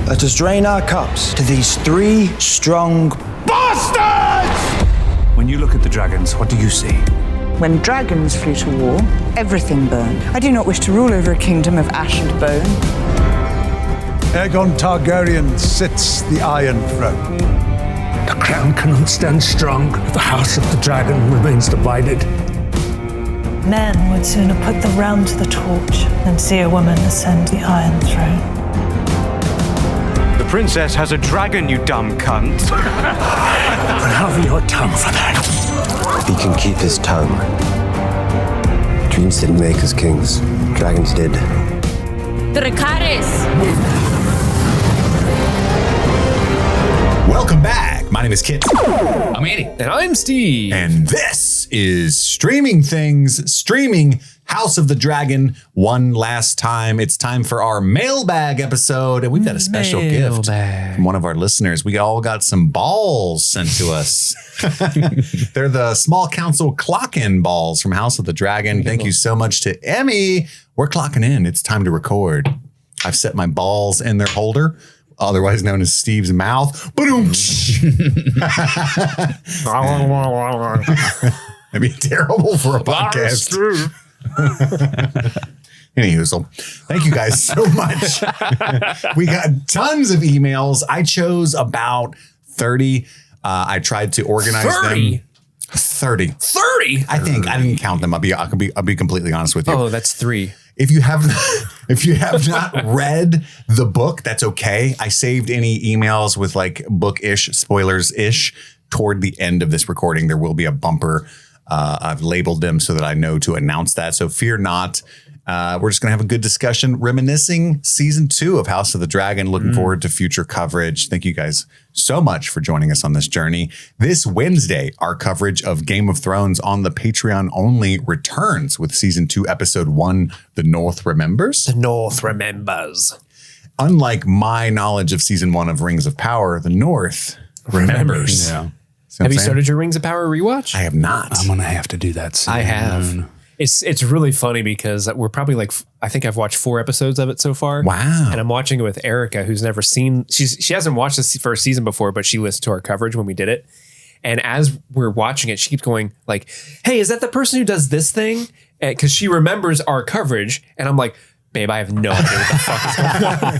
Let us drain our cups to these three strong bastards! When you look at the dragons, what do you see? When dragons flew to war, everything burned. I do not wish to rule over a kingdom of ash and bone. Aegon Targaryen sits the Iron Throne. The crown cannot stand strong if the house of the dragon remains divided. Men would sooner put the realm to the torch than see a woman ascend the Iron Throne. The princess has a dragon, you dumb cunt. Have your tongue for that. He can keep his tongue. Dreams didn't make us kings. Dragons did. Caraxes! Welcome back. My name is Kit. I'm Andy. And I'm Steve. And this is Streaming Things, streaming House of the Dragon one last time. It's time for our mailbag episode. And we've got a special gift from one of our listeners. We all got some balls sent to us. They're the small council clock-in balls from House of the Dragon. Thank you so much to Emmy. We're clocking in. It's time to record. I've set my balls in their holder, otherwise known as Steve's mouth. That'd be terrible for a podcast. Anywho, thank you guys so much. We got tons of emails. I chose about 30. I tried to organize 30? them. 30. 30? I think I didn't count them. I'll be completely honest with you. Oh, that's 3. If you have not read the book, that's okay. I saved any emails with like book-ish, spoilers-ish toward the end of this recording. There will be a bumper. I've labeled them so that I know to announce that. So fear not. We're just going to have a good discussion reminiscing season 2 of House of the Dragon. Looking forward to future coverage. Thank you guys so much for joining us on this journey. This Wednesday, our coverage of Game of Thrones on the Patreon only returns with season 2, episode 1, The North Remembers. The North remembers. Unlike my knowledge of season 1 of Rings of Power, the North remembers. Yeah. Have you started your Rings of Power rewatch? I have not. I'm going to have to do that soon. I have. It's really funny because we're probably like, I think I've watched 4 episodes of it so far. Wow. And I'm watching it with Erica, who's never seen, she hasn't watched this first season before, but she listened to our coverage when we did it. And as we're watching it, she keeps going like, hey, is that the person who does this thing? Because she remembers our coverage. And I'm like, babe, I have no idea what the fuck is going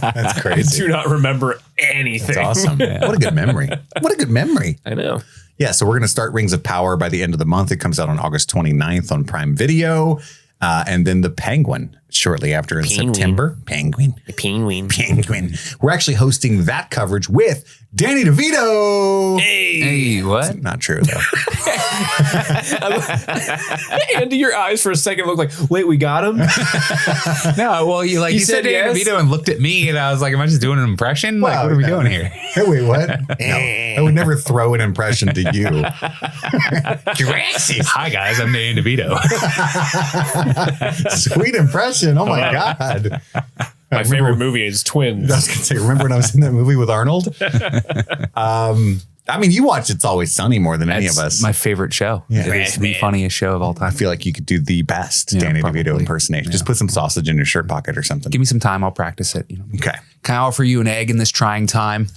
on. That's crazy. I do not remember anything. That's awesome. What a good memory. What a good memory. I know. Yeah, so we're going to start Rings of Power by the end of the month. It comes out on August 29th on Prime Video. And then The Penguin shortly after in September. Penguin. We're actually hosting that coverage with Danny DeVito. Hey, what? Not true, though. Andy, your eyes for a second looked like, wait, we got him? No, well, you said Danny DeVito and looked at me, and I was like, am I just doing an impression? Well, like, what are we doing here? Hey, wait, what? No, I would never throw an impression to you. Caraxes. Hi, guys. I'm Danny DeVito. Sweet impression. Oh, my God. My favorite movie is Twins. I was going to say, remember when I was in that movie with Arnold? I mean, you watch It's Always Sunny more than any of us. My favorite show. Yeah. It is the funniest show of all time. I feel like you could do the best Danny DeVito impersonation. Yeah. Just put some sausage in your shirt pocket or something. Give me some time. I'll practice it. Okay. Can I offer you an egg in this trying time?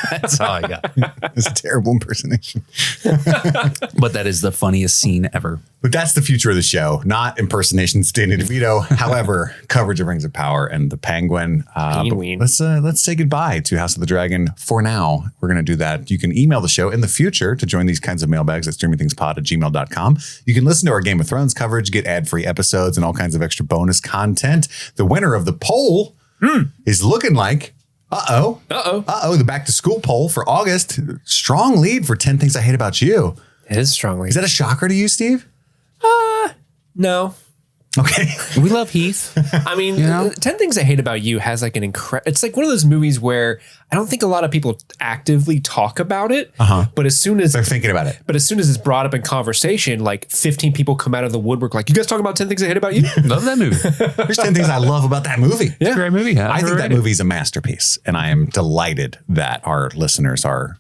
That's all I got. It's a terrible impersonation. But that is the funniest scene ever. But that's the future of the show, not impersonations, Danny DeVito. However, coverage of Rings of Power and The Penguin. Let's say goodbye to House of the Dragon for now. We're going to do that. You can email the show in the future to join these kinds of mailbags at streamingthingspod@gmail.com. You can listen to our Game of Thrones coverage, get ad-free episodes, and all kinds of extra bonus content. The winner of the poll is looking like the back to school poll for August. Strong lead for 10 Things I Hate About You. It is a strong lead. Is that a shocker to you, Steve? No. Okay. We love Heath. I mean, 10 Things I Hate About You has like an it's like one of those movies where I don't think a lot of people actively talk about it, but as soon as they're thinking about it, but as soon as it's brought up in conversation, like 15 people come out of the woodwork like, you guys talking about 10 Things I Hate About You? Love that movie. There's 10 things I love about that movie. Yeah. It's a great movie. I think that movie is a masterpiece, and I am delighted that our listeners are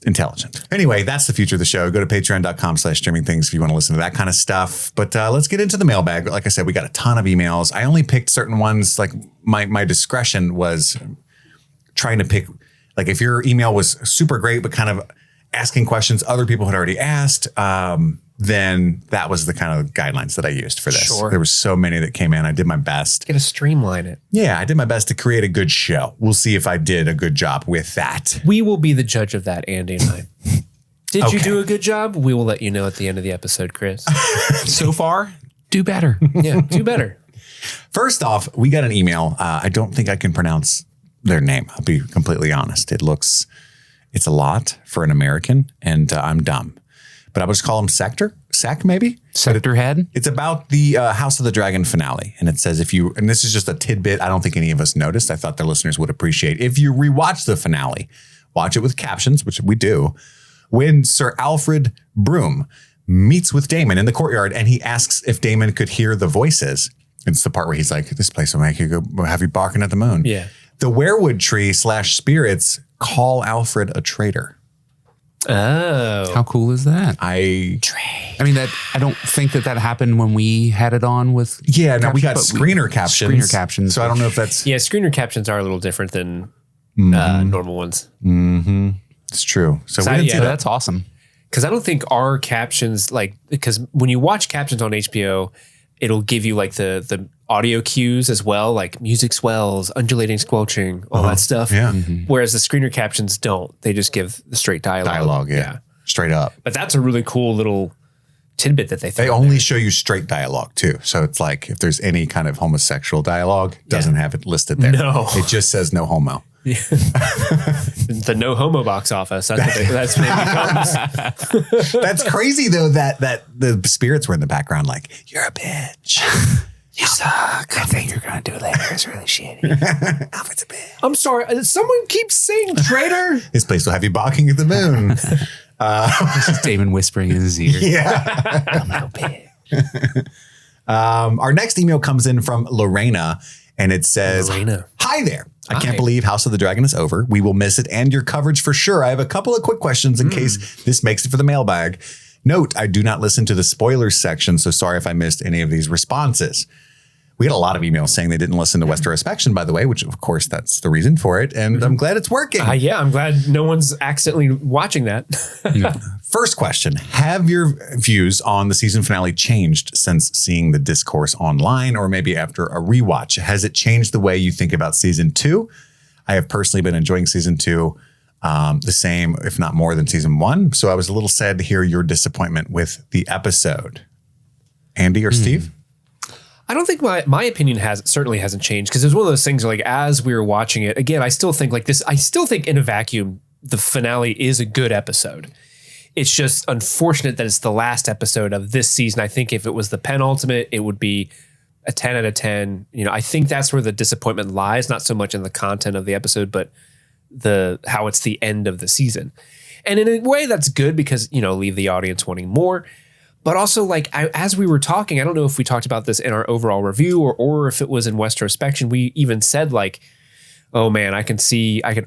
intelligent. Anyway, that's the future of the show. Go to patreon.com/streamingthings if you want to listen to that kind of stuff. But let's get into the mailbag. Like I said, we got a ton of emails. I only picked certain ones. Like my discretion was trying to pick, like if your email was super great, but kind of asking questions other people had already asked, then that was the kind of guidelines that I used for this. Sure. There was so many that came in. I did my best. Gotta streamline it. Yeah, I did my best to create a good show. We'll see if I did a good job with that. We will be the judge of that, Andy and I. Did you Okay. do a good job? We will let you know at the end of the episode, Chris. So far, do better. Yeah, do better. First off, we got an email. I don't think I can pronounce their name. I'll be completely honest. It's a lot for an American, and I'm dumb. But I would just call him Sec maybe? Senator Head. It's about the House of the Dragon finale. And it says and this is just a tidbit I don't think any of us noticed. I thought the listeners would appreciate. If you rewatch the finale, watch it with captions, which we do, when Sir Alfred Broom meets with Daemon in the courtyard and he asks if Daemon could hear the voices. It's the part where he's like, this place will make you go, have you barking at the moon. Yeah. The werewood tree / spirits call Alfred a traitor. Oh. How cool is that? I mean, I don't think that happened when we had it on with. Yeah, no, we got captions, but screener captions. Screener captions. So I don't know if that's. Yeah, screener captions are a little different than normal ones. Mm-hmm. It's true. So we didn't see that. That's awesome. Because I don't think our captions, because when you watch captions on HBO, it'll give you like the audio cues as well, like music swells, undulating, squelching, all that stuff. Yeah. Whereas the screener captions don't. They just give the straight dialogue. Yeah. Straight up. But that's a really cool little tidbit that they throw They in only there. show you straight dialogue too. So it's like if there's any kind of homosexual dialogue, doesn't have it listed there. No. It just says no homo. The no homo box office. That's what it becomes. That's crazy though that the spirits were in the background like, you're a bitch. You suck. I think you're going to do later. It's really shitty. Alfred's a bitch. I'm sorry. Someone keeps saying traitor. This place will have you barking at the moon. This is Damon whispering in his ear. Yeah. Dumb little bitch. Our next email comes in from Lorena and it says, Lorena. Hi there. I Hi. can't believe House of the Dragon is over. We will miss it and your coverage for sure. I have a couple of quick questions in case this makes it for the mailbag. Note, I do not listen to the spoilers section, so sorry if I missed any of these responses. We had a lot of emails saying they didn't listen to Westerospection, by the way, which of course that's the reason for it. And I'm glad it's working. Yeah, I'm glad no one's accidentally watching that. First question. Have your views on the season finale changed since seeing the discourse online or maybe after a rewatch? Has it changed the way you think about season 2? I have personally been enjoying season 2 the same, if not more than season 1. So I was a little sad to hear your disappointment with the episode. Andy or Steve? I don't think my opinion certainly hasn't changed because it was one of those things where, like, as we were watching it again, I still think like this. I still think in a vacuum, the finale is a good episode. It's just unfortunate that it's the last episode of this season. I think if it was the penultimate, it would be a 10 out of 10. You know, I think that's where the disappointment lies, not so much in the content of the episode, but how it's the end of the season. And in a way that's good because, you know, leave the audience wanting more. But also, like, as we were talking, I don't know if we talked about this in our overall review or if it was in Westerospection, we even said, like, oh man, I can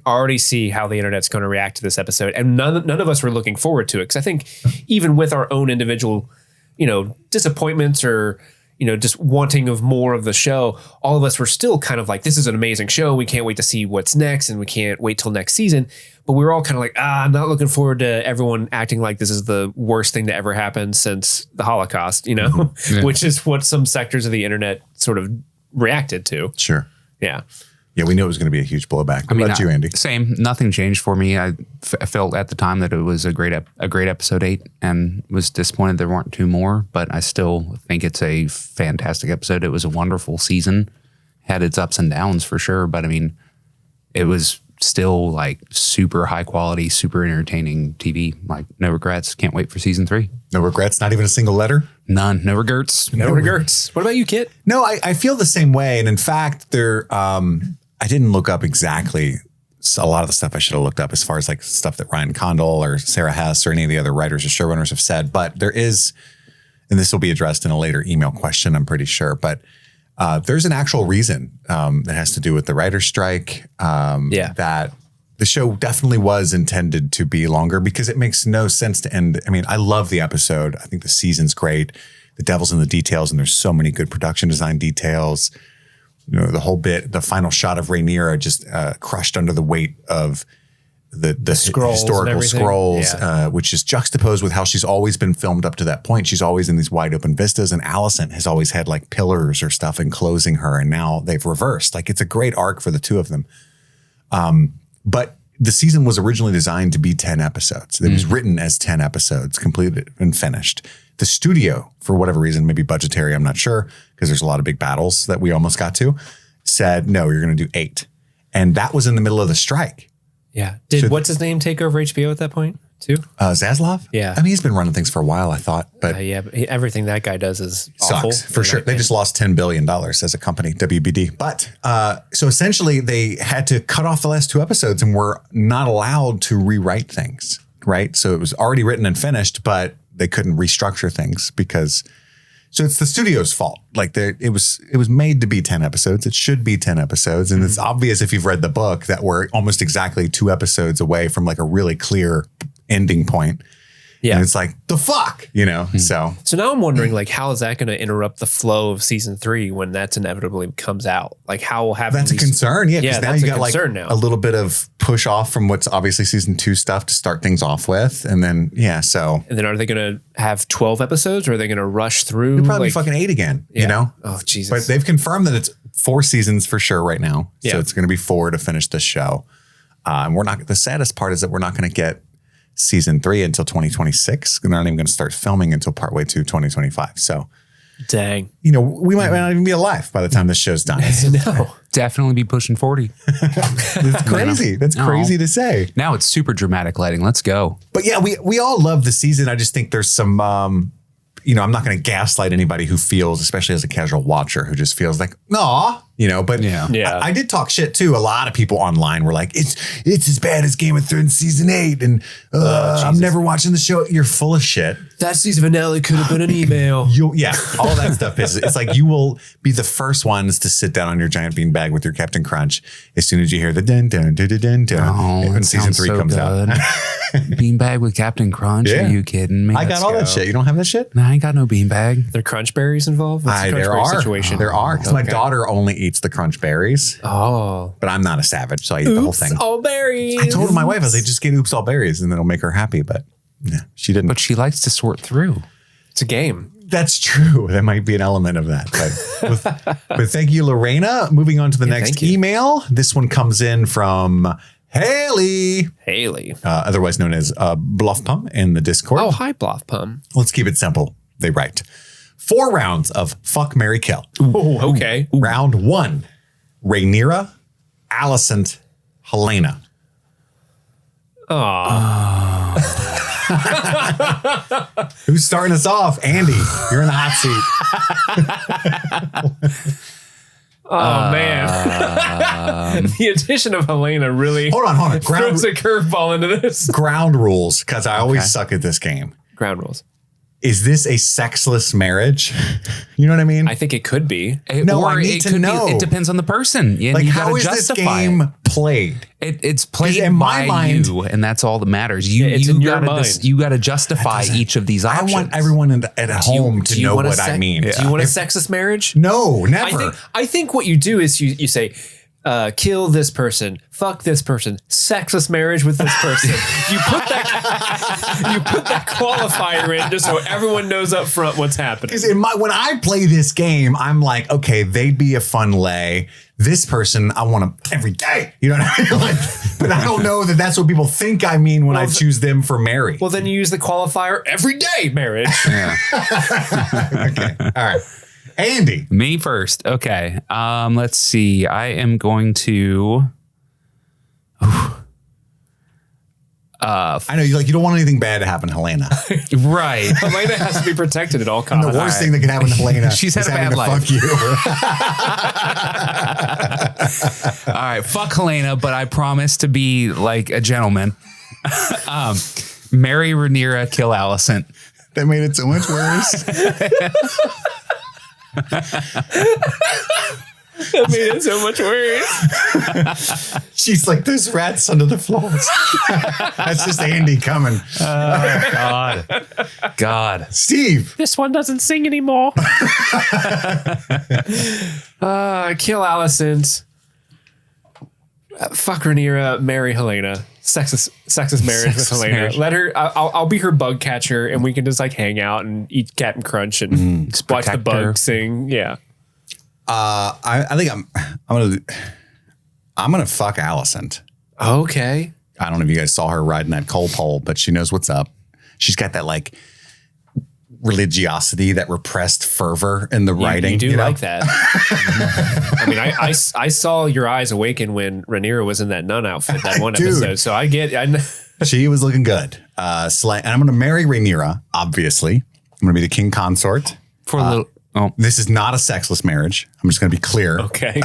already see how the internet's going to react to this episode. And none of us were looking forward to it. Because I think even with our own individual, you know, disappointments or, you know, just wanting of more of the show, all of us were still kind of like, this is an amazing show. We can't wait to see what's next and we can't wait till next season. But we were all kind of like, I'm not looking forward to everyone acting like this is the worst thing to ever happen since the Holocaust, you know, which is what some sectors of the internet sort of reacted to. Sure. Yeah. Yeah, we knew it was going to be a huge blowback. What about you, Andy? Same. Nothing changed for me. I felt at the time that it was a great episode 8 and was disappointed there weren't 2 more, but I still think it's a fantastic episode. It was a wonderful season. Had its ups and downs for sure, but I mean, it was still like super high quality, super entertaining TV. Like, no regrets. Can't wait for season 3. No regrets? Not even a single letter? None. No regrets. No regrets. What about you, Kit? No, I feel the same way. And in fact, I didn't look up exactly a lot of the stuff I should have looked up as far as like stuff that Ryan Condal or Sarah Hess or any of the other writers or showrunners have said. But there is, and this will be addressed in a later email question, I'm pretty sure, but there's an actual reason that has to do with the writer's strike. That the show definitely was intended to be longer because it makes no sense to end. I mean, I love the episode. I think the season's great. The devil's in the details, and there's so many good production design details. the whole bit, the final shot of Rhaenyra just crushed under the weight of the scrolls historical scrolls, Yeah. which is juxtaposed with how she's always been filmed up to that point. She's always in these wide open vistas, and Alicent has always had like pillars or stuff enclosing her, and now they've reversed. Like, it's a great arc for the two of them. But the season was originally designed to be 10 episodes. It was written as 10 episodes, completed and finished. The studio, for whatever reason, maybe budgetary, I'm not sure, because there's a lot of big battles that we almost got to, said, no, you're going to do 8. And that was in the middle of the strike. Yeah. Did what's his name take over HBO at that point too? Zaslav? Yeah. I mean, he's been running things for a while, I thought, but But everything that guy does is awful. sucks for sure. They just lost $10 billion as a company, WBD. But so essentially they had to cut off the last 2 episodes and were not allowed to rewrite things, right? So it was already written and finished, but they couldn't restructure things because... So it's the studio's fault. Like, it was made to be 10 episodes. It should be 10 episodes. And it's obvious if you've read the book that we're almost exactly 2 episodes away from like a really clear ending point. Yeah. And it's like, the fuck, So now I'm wondering, like, how is that going to interrupt the flow of season 3 when that's inevitably comes out? Like, how will have that's a concern. Yeah. Because now you got like now. a little bit of push off from what's obviously season 2 stuff to start things off with. And then, so. And then are they going to have 12 episodes, or are they going to rush through? It'll probably be fucking 8 again, Oh, Jesus. But they've confirmed that it's 4 seasons for sure right now. Yeah. So it's going to be 4 to finish this show. And the saddest part is that we're not going to get season 3 until 2026. They're not even going to start filming until partway to 2025. So, dang, we might not even be alive by the time this show's done. No, Definitely be pushing 40. It's crazy. That's crazy to say. Now it's super dramatic lighting. Let's go. But yeah, we all love the season. I just think there's some, I'm not going to gaslight anybody who feels, especially as a casual watcher, who just feels like, nah, but Yeah. I did talk shit too. A lot of people online were like, it's as bad as Game of Thrones season 8. And I'm never watching the show. You're full of shit. that season finale could have been an email. All that stuff is. It's like you will be the first ones to sit down on your giant beanbag with your Captain Crunch as soon as you hear the dun dun dun dun dun when season 3 comes out. Beanbag with Captain Crunch? Yeah. Are you kidding me? I got all that shit. You don't have that shit? No, I ain't got no beanbag. There are crunch berries involved? What's the crunch berry situation? There are. Because my daughter only eats the crunch berries. Oh. But I'm not a savage, so I eat the whole thing. All berries. I told my wife, I was like, just get oops all berries and then it'll make her happy. But yeah, she didn't. But she likes to sort through. It's a game. That's true. That might be an element of that. But thank you, Lorena. Moving on to the next email. This one comes in from Haley, otherwise known as Bluffpum in the Discord. Oh, hi, Bluffpum. Let's keep it simple. They write 4 rounds of fuck, marry, kill. Ooh, okay. Round 1, Rhaenyra, Alicent, Helena. Who's starting us off? Andy, you're in the hot seat. Oh, man. The addition of Helena really Hold on. throws a curveball into this. Ground rules, because I always suck at this game. Ground rules. Is this a sexless marriage? You know what I mean? I think it could be. No, I need to know. It depends on the person. And like, you how gotta is this justify game it. played? It's played in my by mind- you, and that's all that matters. It's in your mind. You got to justify each of these options. I want everyone at home to know what I mean. Do you want a sexist marriage? No, never. I think what you do is you say, kill this person, fuck this person, sexless marriage with this person. you put that qualifier in just so everyone knows up front what's happening. Because when I play this game, I'm like, okay, they'd be a fun lay. This person, I want them every day. You know what I mean? But I don't know that that's what people think I mean when I choose them for marry. Well, then you use the qualifier everyday marriage. Yeah. Okay. All right. Andy. Me first. Okay. Let's see. I am going to. I know you don't want anything bad to happen to Helena. Right. Helena has to be protected at all costs. The worst thing that can happen to Helena She's had is a having bad to life. fuck you. All right. Fuck Helena, but I promise to be like a gentleman. Marry Rhaenyra, kill Alicent. That made it so much worse. That made it so much worse. She's like, there's rats under the floors. That's just Andy coming. God. Steve. This one doesn't sing anymore. Kill Alicent. Fuck Rhaenyra. Marry Helena. Sexist marriage with Helena. marriage. Let her. I'll be her bug catcher, and we can just like hang out and eat Captain Crunch and watch the protect bug her. sing. Yeah. I think I'm gonna fuck Alicent. Okay. I don't know if you guys saw her riding that coal pole, but she knows what's up. She's got that like religiosity, that repressed fervor in the writing. You do know? like that. I mean, I saw your eyes awaken when Rhaenyra was in that nun outfit that one Dude. episode. So I get. She was looking good. And I'm going to marry Rhaenyra, obviously. I'm going to be the king consort. For a little. Oh, This is not a sexless marriage. I'm just going to be clear. Okay.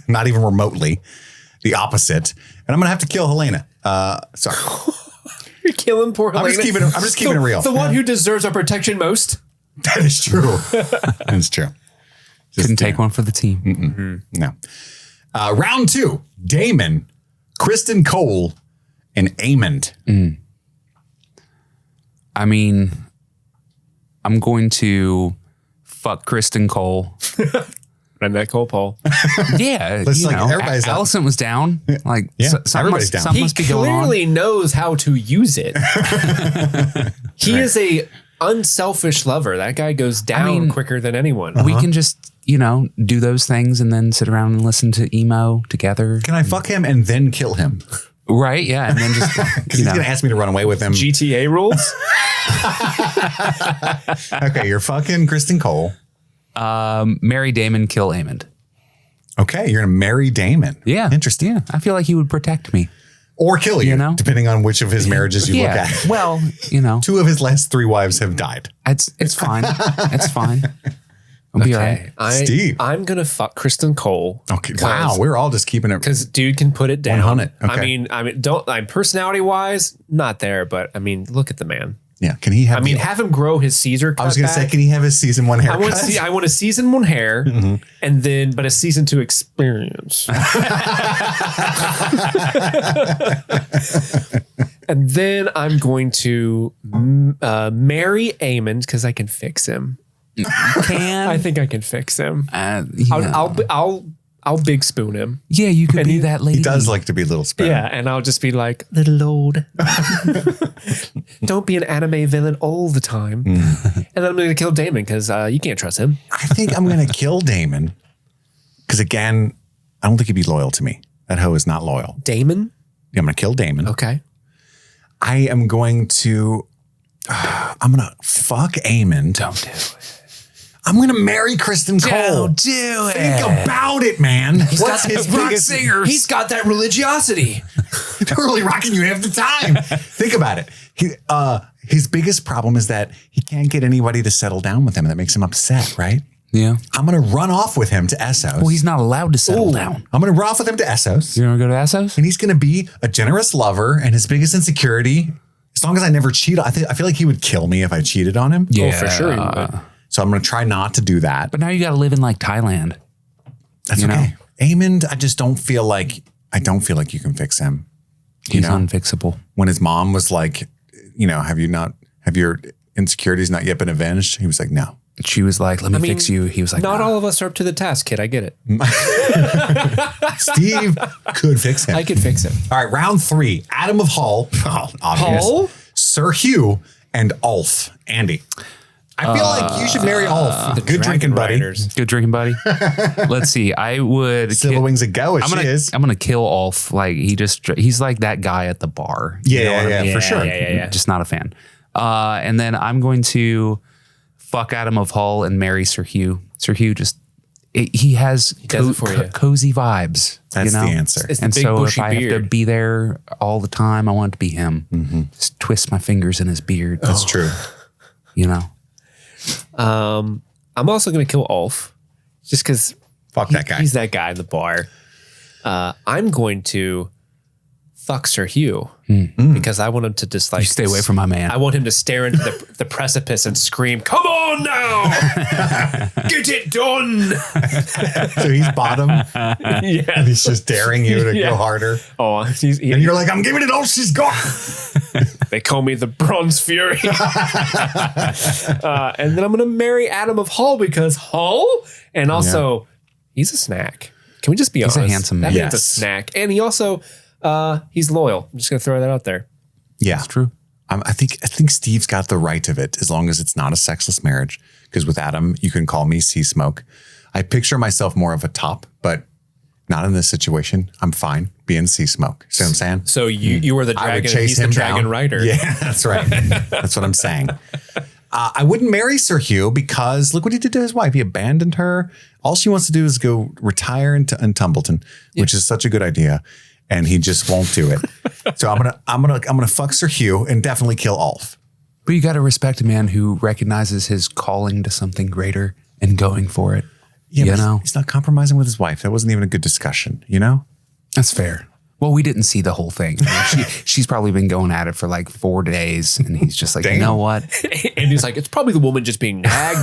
Not even remotely. The opposite. And I'm going to have to kill Helena. Sorry. You're killing poor Helena. I'm just keeping it real. The one who deserves our protection most. That is true. That is true. couldn't take one for the team. No. Round 2, Damon, Kristen Cole, and Aemond. I mean, I'm going to fuck Kristen Cole. And that Cole Paul. Yeah, Let's you like, know, everybody's out. Allison was down. Like, Yeah, something everybody's must, down. something He must be going on. clearly knows how to use it. He is a unselfish lover. That guy goes down quicker than anyone. We can just, you know, do those things and then sit around and listen to emo together. Can I fuck him and then kill him? Right? Yeah, and then just Because he's going to ask me to run away with him. GTA rules? Okay, you're fucking Kristen Cole. marry Damon, kill Aemond. Okay, you're going to marry Damon. Yeah, Interesting. Yeah, I feel like he would protect me. Or kill you, You know? depending on which of his marriages you look Yeah. at. Well, you know, 2 of his last 3 wives have died. it's fine. It's fine. I'll be all right. Steve. I'm going to fuck Kristen Cole. Okay. Wow, we're all just keeping it. Because dude can put it down. 100, okay. I mean, personality wise, not there, but I mean, look at the man. Yeah, can he have? I mean, have him grow his Caesar cut I was going to say, back. can he have his season 1 haircut? I want a season 1 hair, and then but a season 2 experience. And then I'm going to marry Aemond because I can fix him. I think I can fix him. I'll big spoon him. Yeah, you could And be that lady. He does like to be a little spoon. Yeah, and I'll just be like, little lord, don't be an anime villain all the time. And then I'm going to kill Damon because you can't trust him. I think I'm going to kill Damon. Because again, I don't think he'd be loyal to me. That hoe is not loyal. Damon? Yeah, I'm going to kill Damon. Okay. I am going to, I'm going to fuck Aemond. Don't do it. I'm going to marry Kristen Cole. Don't do it. Think about it, man. What's his biggest singers? He's got that religiosity. They're really rocking you half the time. Think about it. His biggest problem is that he can't get anybody to settle down with him. That makes him upset, right? Yeah. I'm going to run off with him to Essos. Well, he's not allowed to settle down. I'm going to run off with him to Essos. You want to go to Essos? And he's going to be a generous lover, and his biggest insecurity, as long as I never cheat, I feel like he would kill me if I cheated on him. Yeah. Oh, for sure. he would. So I'm going to try not to do that. But now you got to live in like Thailand. That's you okay. Aemond, I don't feel like you can fix him. He's unfixable. When his mom was like, you know, have your insecurities not yet been avenged? He was like, no. She was like, let me fix you. He was like, Not nah. all of us are up to the task, kid. I get it. Steve could fix him. I could fix him. All right, round 3. Adam of Hull. Oh, obvious. Hull? Sir Hugh and Ulf. Andy. I feel like you should marry Ulf. Good drinking buddy. Riders. Good drinking buddy. Let's see. I would. Silver wings a go as she is. I'm gonna kill Ulf. Like he's like that guy at the bar. You know what I mean? for sure. Yeah. Just not a fan. And then I'm going to fuck Adam of Hull and marry Sir Hugh. Sir Hugh he has does it for you. cozy vibes. That's you know? the answer. It's the And big so if bushy I have to beard. be there all the time, I want it to be him. Just twist my fingers in his beard. That's true. You know. I'm also going to kill Ulf just because Fuck that guy. he's that guy in the bar. I'm going to fuck Sir Hugh because I want him to just like You stay away from my man. I want him to stare into the precipice and scream, "Come on now, get it done!" So he's bottom. Yeah, And he's just daring you to go harder. Oh, And you're like, I'm giving it all she's got. they call me the Bronze Fury. And then I'm gonna marry Adam of Hull because Hull, and also he's a snack. Can we just be honest? He's a handsome man. That man's a snack, and he also he's loyal. I'm just gonna throw that out there. Yeah, It's true. I think Steve's got the right of it as long as it's not a sexless marriage. Because with Adam, you can call me Sea Smoke. I picture myself more of a top, but not in this situation. I'm fine being Sea Smoke. See what I'm saying? So you were the I would dragon. chase He's the him dragon down. rider. Yeah, that's right. That's what I'm saying. I wouldn't marry Sir Hugh because look what he did to his wife. He abandoned her. All she wants to do is go retire in Tumbleton, which is such a good idea, and he just won't do it. So I'm gonna fuck Sir Hugh and definitely kill Ulf. But you got to respect a man who recognizes his calling to something greater and going for it. Yeah, you but know, he's not compromising with his wife. That wasn't even a good discussion. You know. that's fair. Well, we didn't see the whole thing. I mean, she's probably been going at it for like 4 days, and he's just like, you know what? And he's like, it's probably the woman just being nag.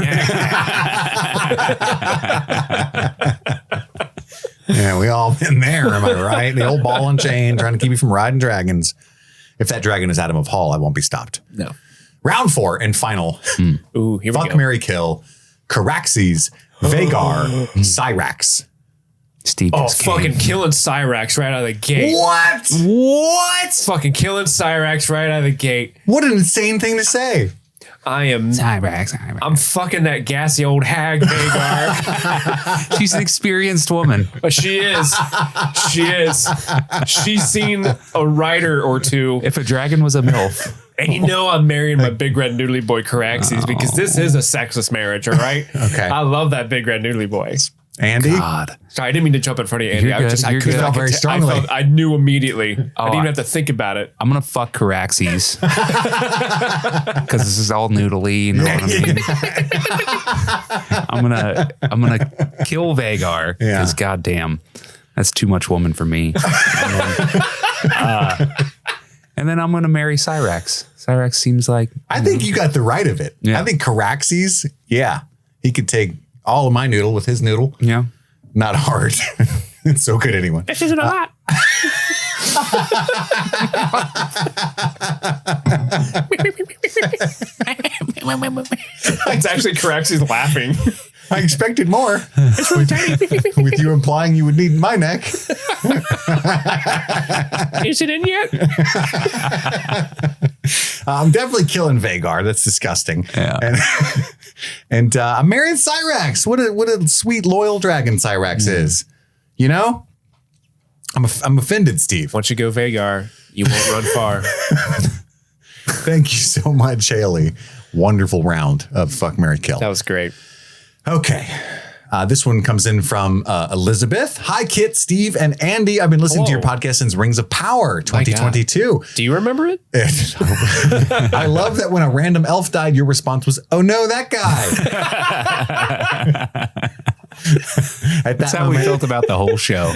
Yeah, we all been there, am I right? The old ball and chain trying to keep you from riding dragons. If that dragon is Adam of Hull, I won't be stopped. No. Round 4 and final. Ooh, here we Fuck, go. marry, kill. Caraxes, Vagar, Cyrax. Steve Oh, just came. fucking killing Cyrax right out of the gate. What? Fucking killing Cyrax right out of the gate. What an insane thing to say. I'm fucking that gassy old hag, Vagar. She's an experienced woman. She is. She is. She's seen a rider or two. If a dragon was a MILF. And you know I'm marrying my big red noodly boy Caraxes because this is a sexless marriage, all right? Okay. I love that big red noodly boy. Andy? God. Sorry, I didn't mean to jump in front of you, Andy. You're good. You're good. Felt very strongly. I knew immediately. I didn't even have to think about it. I'm going to fuck Caraxes. Because this is all noodly, you know what I mean? I'm gonna kill Vagar. Yeah. Because goddamn, that's too much woman for me. And then I'm going to marry Cyrax. Cyrax seems like... I think you got the right of it. Yeah. I think Caraxes, he could take all of my noodle with his noodle. Yeah. Not hard. It's so good, anyone. This isn't a lot. It's actually Caraxes laughing. I expected more. With you implying you would need my neck. Is it in yet? I'm definitely killing Vagar. That's disgusting. Yeah. And I'm marrying Cyrax. What a sweet, loyal dragon Cyrax is. You know? I'm offended, Steve. Once you go Vagar, you won't run far. Thank you so much, Haley. Wonderful round of Fuck, Marry, Kill. That was great. Okay. This one comes in from Elizabeth. Hi, Kit, Steve, and Andy. I've been listening to your podcast since Rings of Power 2022. Do you remember it? I love that when a random elf died, your response was, "Oh no, that guy." That's how we felt about the whole show.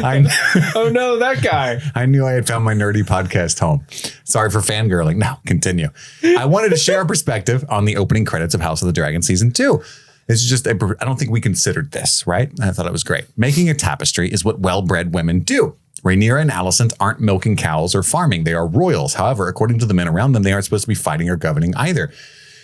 Oh no, that guy. I knew I had found my nerdy podcast home. Sorry for fangirling. Now, continue. I wanted to share a perspective on the opening credits of House of the Dragon Season 2. It's just, I don't think we considered this, right? I thought it was great. Making a tapestry is what well-bred women do. Rhaenyra and Alicent aren't milking cows or farming. They are royals. However, according to the men around them, they aren't supposed to be fighting or governing either.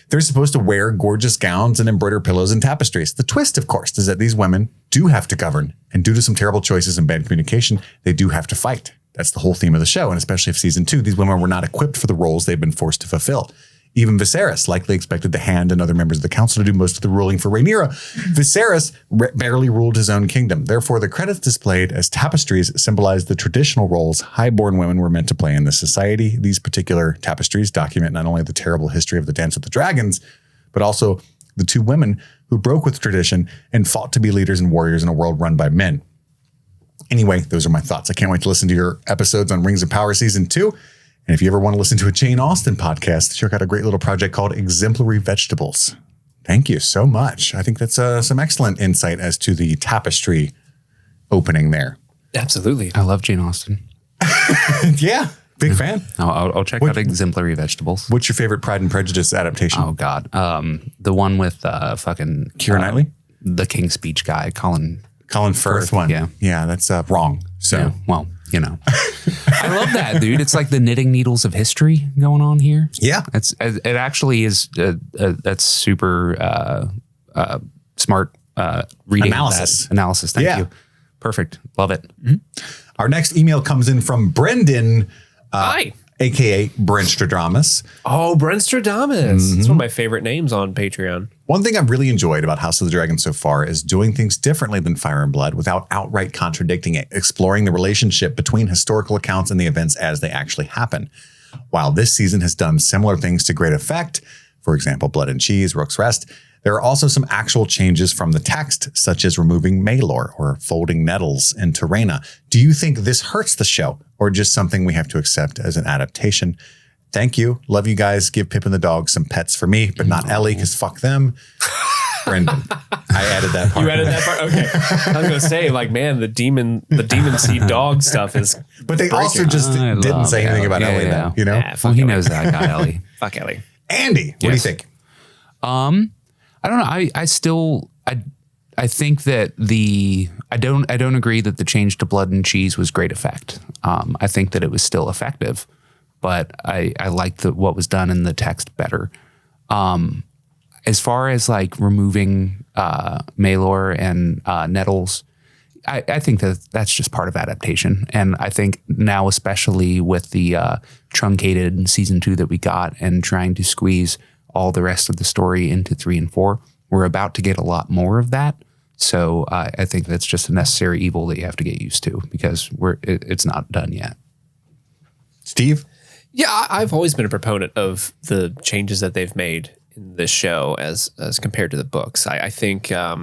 They're supposed to wear gorgeous gowns and embroider pillows and tapestries. The twist, of course, is that these women do have to govern. And due to some terrible choices and bad communication, they do have to fight. That's the whole theme of the show. And especially if season 2, these women were not equipped for the roles they've been forced to fulfill. Even Viserys likely expected the Hand and other members of the council to do most of the ruling for Rhaenyra. Viserys barely ruled his own kingdom. Therefore, the credits displayed as tapestries symbolize the traditional roles highborn women were meant to play in this society. These particular tapestries document not only the terrible history of the Dance with the Dragons, but also the 2 women who broke with tradition and fought to be leaders and warriors in a world run by men. Anyway, those are my thoughts. I can't wait to listen to your episodes on Rings of Power Season 2. And if you ever want to listen to a Jane Austen podcast, check out a great little project called Exemplary Vegetables. Thank you so much. I think that's some excellent insight as to the tapestry opening there. Absolutely. I love Jane Austen. Yeah. Big fan. I'll check out Exemplary Vegetables. What's your favorite Pride and Prejudice adaptation? Oh God, the one with fucking Keira Knightley, the King's Speech guy, Colin Firth one. Yeah, that's wrong. So, yeah, well, you know, I love that, dude. It's like the knitting needles of history going on here. Yeah, it actually is. That's super smart reading analysis. Thank you. Perfect. Love it. Mm-hmm. Our next email comes in from Brendan. Hi. AKA Brenstradamus. Oh, Brenstradamus. It's one of my favorite names on Patreon. One thing I've really enjoyed about House of the Dragon so far is doing things differently than Fire and Blood without outright contradicting it, exploring the relationship between historical accounts and the events as they actually happen. While this season has done similar things to great effect, for example, Blood and Cheese, Rook's Rest, there are also some actual changes from the text, such as removing Maelor or folding Nettles into Rhaena. Do you think this hurts the show or just something we have to accept as an adaptation? Thank you. Love you guys. Give Pip and the dog some pets for me, but not Ellie, because fuck them. Brendan. I added that part. You added that part? Okay. I was going to say, like, man, the demon seed dog stuff is. But they also just didn't say anything about Ellie, though, you know? Well, he knows that guy, Ellie. Fuck Ellie. Andy, what do you think? I don't know. I think that I don't agree that the change to Blood and Cheese was great effect. I think that it was still effective, but I liked what was done in the text better. As far as like removing Maelor and Nettles, I think that's just part of adaptation. And I think now, especially with the truncated season 2 that we got and trying to squeeze all the rest of the story into 3 and 4, we're about to get a lot more of that. So I think that's just a necessary evil that you have to get used to because it's not done yet. Steve? Yeah, I've always been a proponent of the changes that they've made in this show as compared to the books. I think at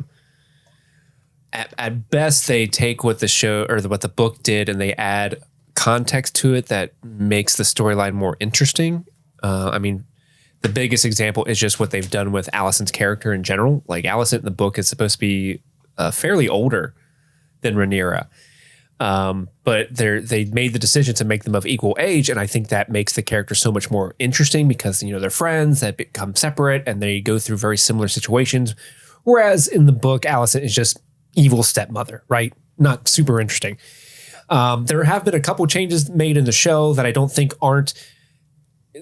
best they take what the show or what the book did and they add context to it that makes the storyline more interesting. I mean, the biggest example is just what they've done with Alicent's character in general. Like Alicent in the book is supposed to be fairly older than Rhaenyra. But they made the decision to make them of equal age. And I think that makes the character so much more interesting because, you know, they're friends that become separate and they go through very similar situations. Whereas in the book, Alicent is just evil stepmother, right? Not super interesting. There have been a couple changes made in the show that I don't think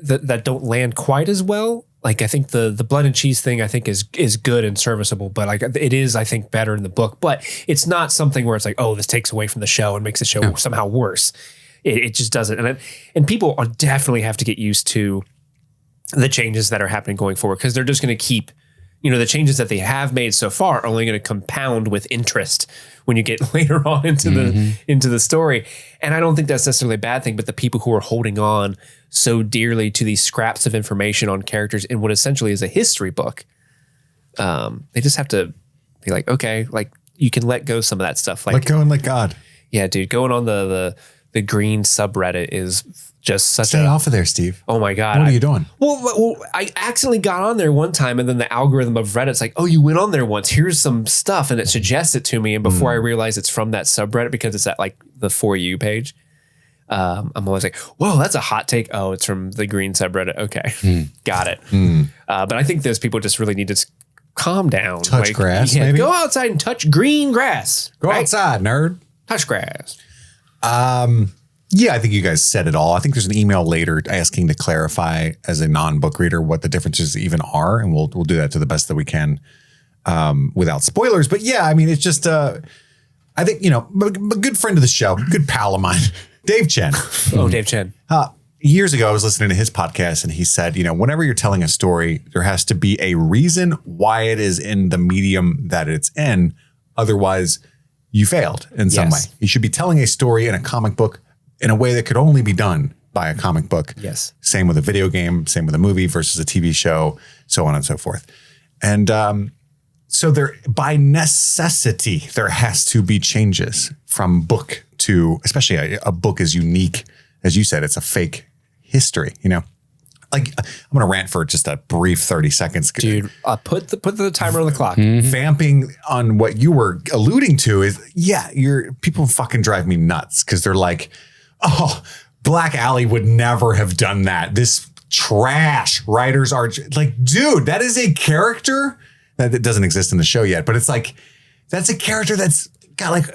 that don't land quite as well. Like I think the Blood and Cheese thing I think is good and serviceable, but like it is I think better in the book. But it's not something where it's like, oh, this takes away from the show and makes the show somehow worse. It just doesn't. And people definitely have to get used to the changes that are happening going forward because they're just going to keep, you know, the changes that they have made so far are only going to compound with interest when you get later on into the story. And I don't think that's necessarily a bad thing, but the people who are holding on so dearly to these scraps of information on characters in what essentially is a history book, they just have to be like, okay, like you can let go some of that stuff. Like let go and let God. Yeah, dude, going on the green subreddit is just such Stay off of there, Steve. Oh my God. What are you doing? Well, I accidentally got on there one time and then the algorithm of Reddit's like, oh, you went on there once. Here's some stuff. And it suggests it to me. And before I realize it's from that subreddit because it's at like the For You page, I'm always like, whoa, that's a hot take. Oh, it's from the green subreddit. Okay. Got it. But I think those people just really need to calm down. Touch grass, maybe? Go outside and touch green grass. Go outside, nerd. Touch grass. Yeah, I think you guys said it all. I think there's an email later asking to clarify as a non-book reader what the differences even are, and we'll do that to the best that we can without spoilers. But yeah, I mean, it's just I think, you know, a good friend of the show, good pal of mine, Dave Chen. Oh, Dave Chen. Years ago, I was listening to his podcast, and he said, you know, whenever you're telling a story, there has to be a reason why it is in the medium that it's in. Otherwise, you failed in some way. You should be telling a story in a comic book in a way that could only be done by a comic book. Yes. Same with a video game, same with a movie versus a TV show, so on and so forth. And so there, by necessity, there has to be changes from book to, especially a book is unique. As you said, it's a fake history, you know? Like, I'm going to rant for just a brief 30 seconds. Dude, put the timer on the clock. Vamping on what you were alluding to is, yeah, people fucking drive me nuts because they're like, oh, Black Alley would never have done that. This trash writers are like, dude, that is a character that doesn't exist in the show yet, but it's like, that's a character that's got like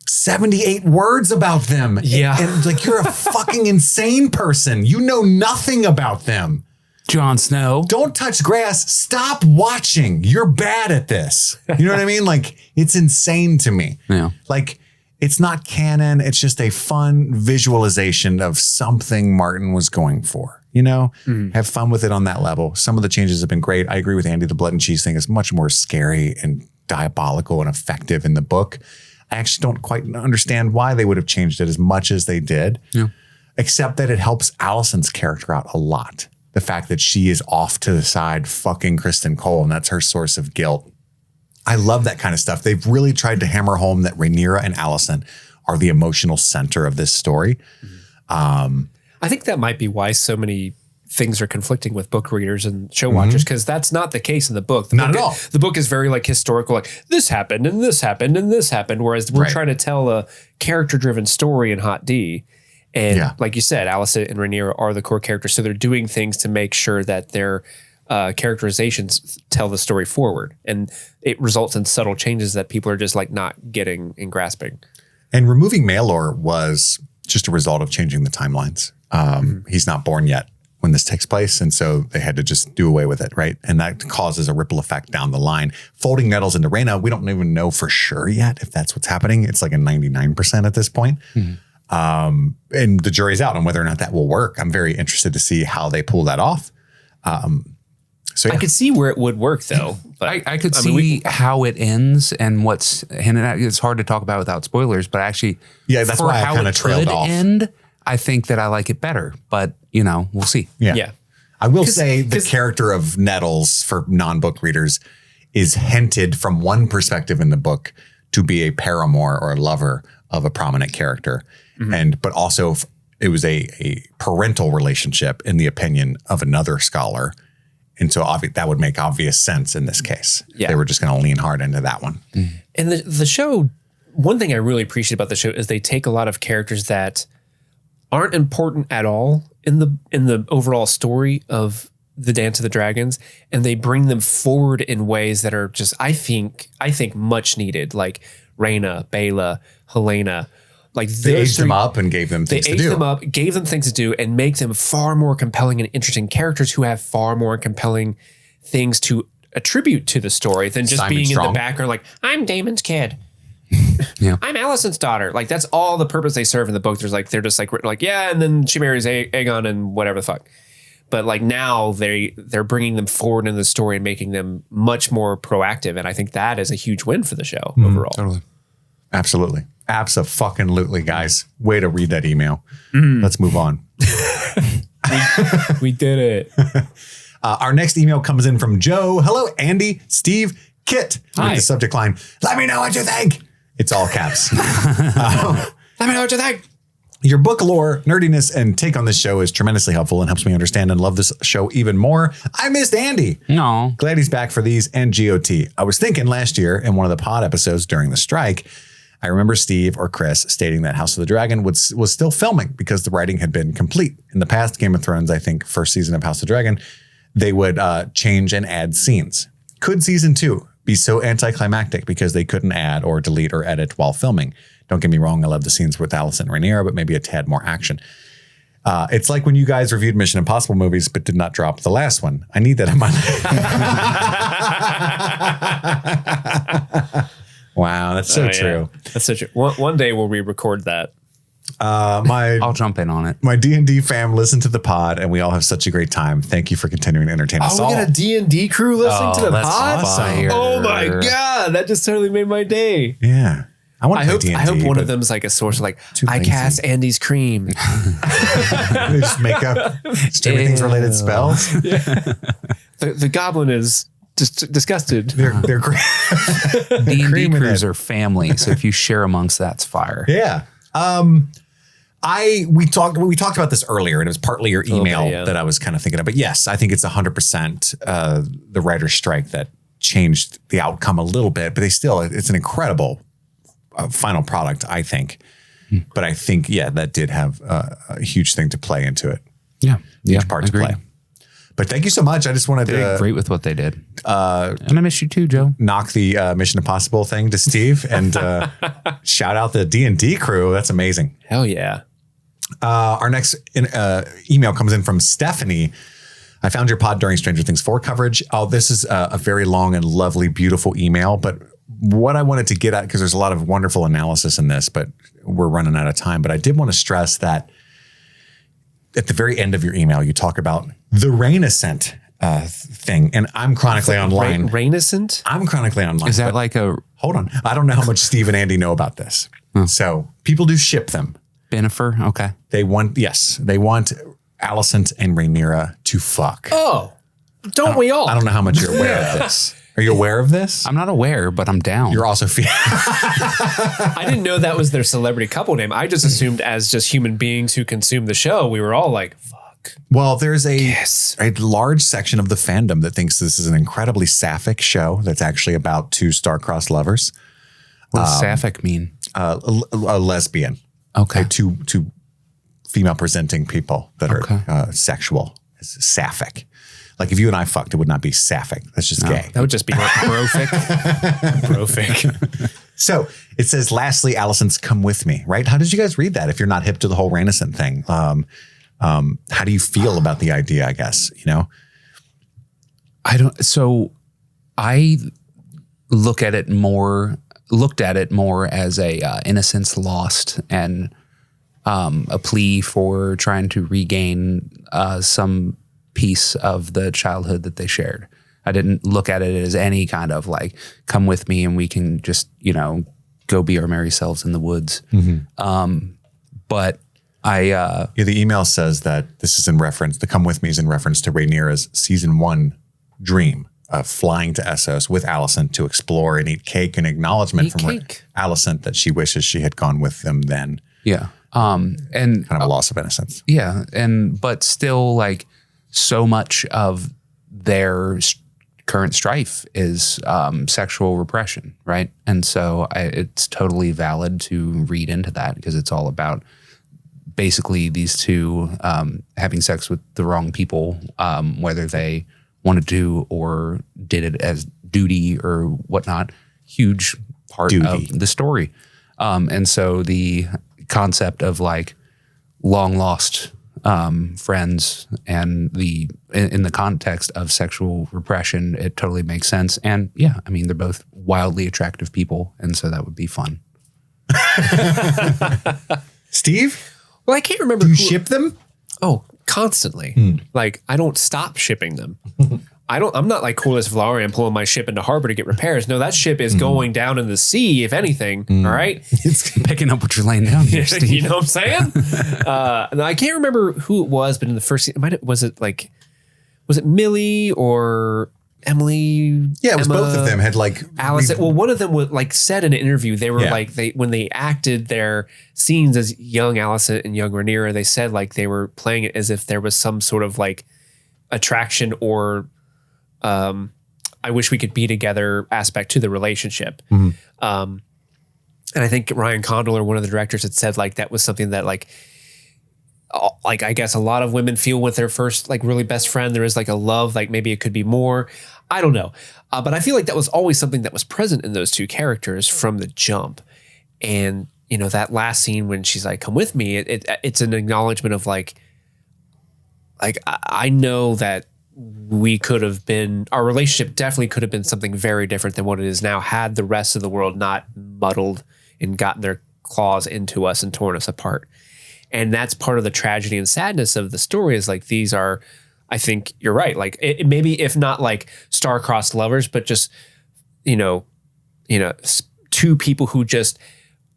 78 words about them. Yeah. And like, you're a fucking insane person. You know nothing about them. Jon Snow. Don't touch grass. Stop watching. You're bad at this. You know what I mean? Like, it's insane to me. Yeah. Like, it's not canon. It's just a fun visualization of something Martin was going for. You know, have fun with it on that level. Some of the changes have been great. I agree with Andy. The blood and cheese thing is much more scary and diabolical and effective in the book. I actually don't quite understand why they would have changed it as much as they did, except that it helps Allison's character out a lot. The fact that she is off to the side fucking Kristen Cole, and that's her source of guilt. I love that kind of stuff. They've really tried to hammer home that Rhaenyra and Allison are the emotional center of this story. I think that might be why so many things are conflicting with book readers and show watchers, because that's not the case in the book. Not at all. The book is very like historical, like this happened and this happened and this happened, whereas we're trying to tell a character-driven story in Hot D. And like you said, Allison and Rhaenyra are the core characters, so they're doing things to make sure that their characterizations tell the story forward, and it results in subtle changes that people are just like not getting and grasping. And removing Maelor was just a result of changing the timelines. He's not born yet when this takes place, and so they had to just do away with it, right? And that causes a ripple effect down the line. Folding Nettles into Rhaena, we don't even know for sure yet if that's what's happening. It's like a 99% at this point. And the jury's out on whether or not that will work. I'm very interested to see how they pull that off. So yeah. I could see where it would work, though. But I could see how it ends and what's hinted at. It's hard to talk about without spoilers, but actually, that's for why I how kind it of trailed could off. end, I think that I like it better. But you know, we'll see. Yeah. I will say the character of Nettles for non-book readers is hinted from one perspective in the book to be a paramour or a lover of a prominent character, but also it was a parental relationship in the opinion of another scholar. And so that would make obvious sense in this case. Yeah. They were just going to lean hard into that one. And the show, one thing I really appreciate about the show is they take a lot of characters that aren't important at all in the overall story of the Dance of the Dragons, and they bring them forward in ways that are just, I think much needed, like Rhaena, Baela, Helena. Like they aged them up and gave them things to do. They aged them up, gave them things to do, and make them far more compelling and interesting characters who have far more compelling things to attribute to the story than just Simon being Strong. in the background like, I'm Damon's kid. I'm Allison's daughter. Like, that's all the purpose they serve in the book. They're just like written like, yeah, and then she marries Aegon and whatever the fuck. But like now they're bringing them forward in the story and making them much more proactive. And I think that is a huge win for the show overall. Totally. Absolutely. Abso-fucking-lutely, guys. Way to read that email. Let's move on. We did it. Our next email comes in from Joe. Hello, Andy, Steve, Kit. Hi. With the subject line, let me know what you think. It's all caps. Let me know what you think. Your book lore, nerdiness, and take on this show is tremendously helpful and helps me understand and love this show even more. I missed Andy. No. Glad he's back for these and GOT. I was thinking last year in one of the pod episodes during the strike, I remember Steve or Chris stating that House of the Dragon was still filming because the writing had been complete. In the past Game of Thrones, I think first season of House of the Dragon, they would change and add scenes. Could season 2 be so anticlimactic because they couldn't add or delete or edit while filming? Don't get me wrong, I love the scenes with Allison and Rhaenyra, but maybe a tad more action. It's like when you guys reviewed Mission Impossible movies, but did not drop the last one. I need that in my life. Wow, that's so true. That's so true. One day we'll re-record that. I'll jump in on it. My D&D fam listened to the pod, and we all have such a great time. Thank you for continuing to entertain us all. We got a D&D crew listening to the that's pod? awesome. Oh my God, that just totally made my day. Yeah. I want to play D&D. I hope one of them's like a source of like, I lazy. cast Andy's cream. They just make up Stranger Things related spells. The goblin is just disgusted. They're great. D&D Cream in crews it. are family, so if you share amongst that's fire. Yeah. We talked about this earlier, and it was partly your email that I was kind of thinking of. But yes, I think it's 100% the writer's strike that changed the outcome a little bit, but it's an incredible final product, I think. But I think, that did have a huge thing to play into it. Yeah. Huge part to play. But thank you so much. I just wanted They did to great with what they did. And I miss you too, Joe. knock the Mission Impossible thing to Steve and shout out the D&D crew. That's amazing. Hell yeah. Our next email comes in from Stephanie. I found your pod during Stranger Things 4 coverage. Oh, this is a very long and lovely, beautiful email. But what I wanted to get at, because there's a lot of wonderful analysis in this, but we're running out of time. But I did want to stress that at the very end of your email, you talk about the Rain-ascent thing. And I'm chronically online. Rain-ascent? I'm chronically online. Is that like a... Hold on. I don't know how much Steve and Andy know about this. So people do ship them. Benifer? Okay. They want Alicent and Rhaenyra to fuck. Oh, don't we all? I don't know how much you're aware of this. Are you aware of this? I'm not aware, but I'm down. You're also I didn't know that was their celebrity couple name. I just assumed as just human beings who consume the show, we were all like, fuck. Well, there's a large section of the fandom that thinks this is an incredibly sapphic show that's actually about two star-crossed lovers. What does sapphic mean? A lesbian. Okay. Two female-presenting people that are sexual. It's sapphic. Like if you and I fucked, it would not be sapphic. That's just gay. That would just be brofic. Brofic. So it says, lastly, Alicent's Come With Me, right? How did you guys read that if you're not hip to the whole Rain-ascent thing? How do you feel about the idea, I guess, you know? I looked at it more as a innocence lost and a plea for trying to regain some piece of the childhood that they shared. I didn't look at it as any kind of like, come with me and we can just, go be our merry selves in the woods. Mm-hmm. But the email says that this is in reference, the Come With Me is in reference to Rhaenyra's season 1 dream of flying to Essos with Alicent to explore and eat cake in acknowledgement from Alicent that she wishes she had gone with them then. Yeah. And kind of a loss of innocence. Yeah. But still like so much of their current strife is sexual repression. Right. And so it's totally valid to read into that because it's all about basically these two having sex with the wrong people, whether they wanted to or did it as duty or whatnot. Huge part of the story. And so the concept of like long lost friends and in the context of sexual repression, it totally makes sense. And yeah, I mean, they're both wildly attractive people. And so that would be fun. Steve? Well, I can't remember. Do you ship them? Oh, constantly. Like I don't stop shipping them. I'm not like Corlys Velaryon pulling my ship into harbor to get repairs. No, that ship is going down in the sea, if anything. All right. It's picking up what you're laying down here, Steve. You know what I'm saying? Now I can't remember who it was, but in the first season, was it Millie or Emily? Yeah, it was both of them had like Alice. Well, one of them was like said in an interview, they were like when they acted their scenes as young Alicent and young Rhaenyra, they said like they were playing it as if there was some sort of like attraction or I wish we could be together aspect to the relationship. Mm-hmm. And I think Ryan Condor, one of the directors, had said like that was something that like I guess a lot of women feel with their first like really best friend. There is like a love, like maybe it could be more. I don't know. But I feel like that was always something that was present in those two characters from the jump. And, that last scene when she's like, come with me, it's an acknowledgement of like I know that we could have been, our relationship definitely could have been something very different than what it is now had the rest of the world not muddled and gotten their claws into us and torn us apart. And that's part of the tragedy and sadness of the story is like, these are, I think you're right. Like it maybe if not like star-crossed lovers, but just, two people who just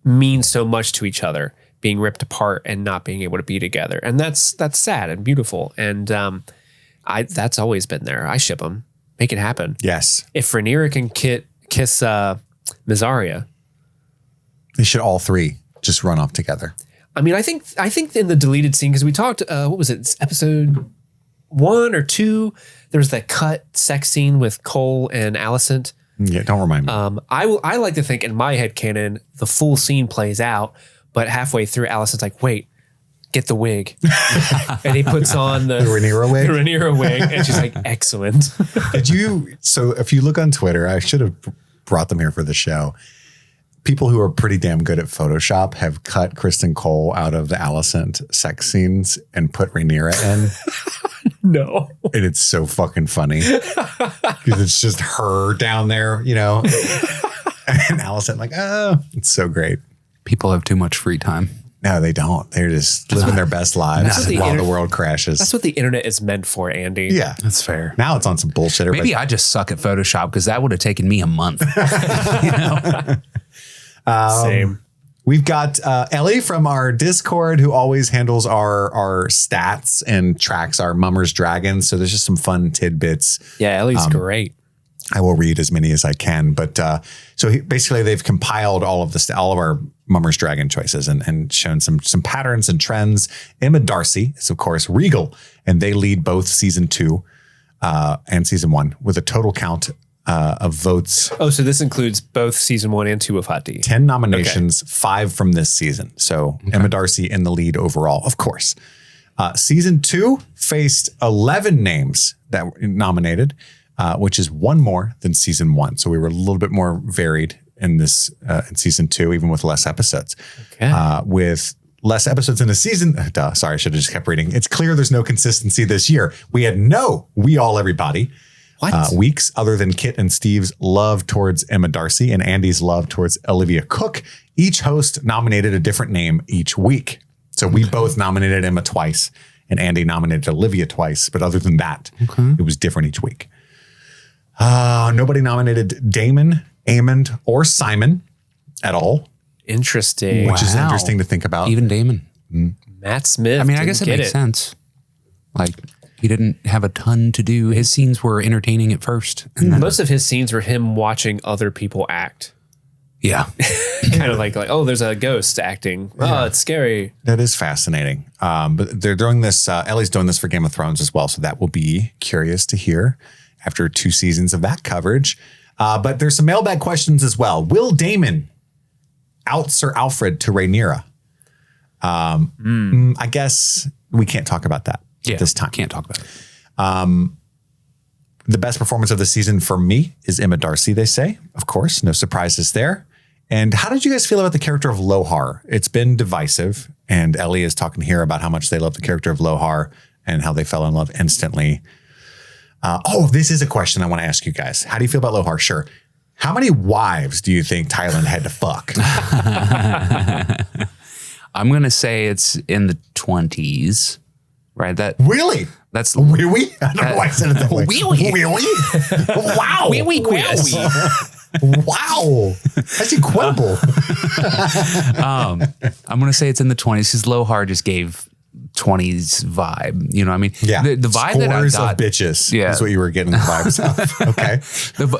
mean so much to each other being ripped apart and not being able to be together. And that's sad and beautiful. And, that's always been there. I ship them. Make it happen. Yes. If Rhaenyra can kiss Mysaria, they should all three just run off together. I mean, I think in the deleted scene, because we talked, what was it, episode 1 or 2, there was that cut sex scene with Cole and Alicent. Yeah, don't remind me. I like to think in my head canon, the full scene plays out, But halfway through, Allison's like, wait, get the wig. And he puts on the Rhaenyra wig. The Rhaenyra wig. And she's like, excellent. So if you look on Twitter, I should have brought them here for the show. People who are pretty damn good at Photoshop have cut Kristen Cole out of the Alicent sex scenes and put Rhaenyra in. No. And it's so fucking funny. Because it's just her down there, you know. And Alicent like, oh, it's so great. People have too much free time. No, they don't. They're just living their best lives while the world crashes. That's what the internet is meant for, Andy. Yeah. That's fair. Now it's on some bullshit. Maybe I just suck at Photoshop because that would have taken me a month. You know? Same. We've got Ellie from our Discord who always handles our stats and tracks our Mummers Dragons. So there's just some fun tidbits. Yeah, Ellie's great. I will read as many as I can. But basically they've compiled all of our Mummers Dragon choices and shown some patterns and trends. Emma Darcy is, of course, Regal, and they lead both season 2 and season 1 with a total count of votes. Oh, so this includes both season 1 and 2 of Hot D. 10 nominations, 5 from this season. So Emma Darcy in the lead overall, of course. Season 2 faced 11 names that were nominated, which is one more than season 1. So we were a little bit more varied in this in season 2, even with less episodes. Okay. With less episodes in a season. Sorry, I should have just kept reading. It's clear there's no consistency this year. We had everybody. Weeks other than Kit and Steve's love towards Emma Darcy and Andy's love towards Olivia Cook. Each host nominated a different name each week. So we both nominated Emma twice and Andy nominated Olivia twice. But other than that, it was different each week. Nobody nominated Damon, Aemond, or Simon at all. Interesting. Which is interesting to think about. Even Damon. Matt Smith. I mean, I guess it makes sense. Like, he didn't have a ton to do. His scenes were entertaining at first. Most of his scenes were him watching other people act. Yeah. Kind of like, oh, there's a ghost acting. Oh, it's scary. That is fascinating. But they're doing this. Ellie's doing this for Game of Thrones as well. So that will be curious to hear after 2 seasons of that coverage. But there's some mailbag questions as well. Will Damon out Sir Alfred to Rhaenyra? I guess we can't talk about that. This time. Can't talk about it. The best performance of the season for me is Emma Darcy, they say. Of course, no surprises there. And how did you guys feel about the character of Lohar? It's been divisive, and Ellie is talking here about how much they love the character of Lohar and how they fell in love instantly. This is a question I want to ask you guys. How do you feel about Lohar? Sure. How many wives do you think Tyland had to fuck? I'm going to say it's in the 20s. Right. Really? That's really. I don't know why I said it that way. Really? Wow. Wow. That's incredible. I'm going to say it's in the 20s because Lohar just gave 20s vibe. You know what I mean? Yeah. The vibe that I got. Of bitches. Yeah. Is what you were getting the vibes of. Okay.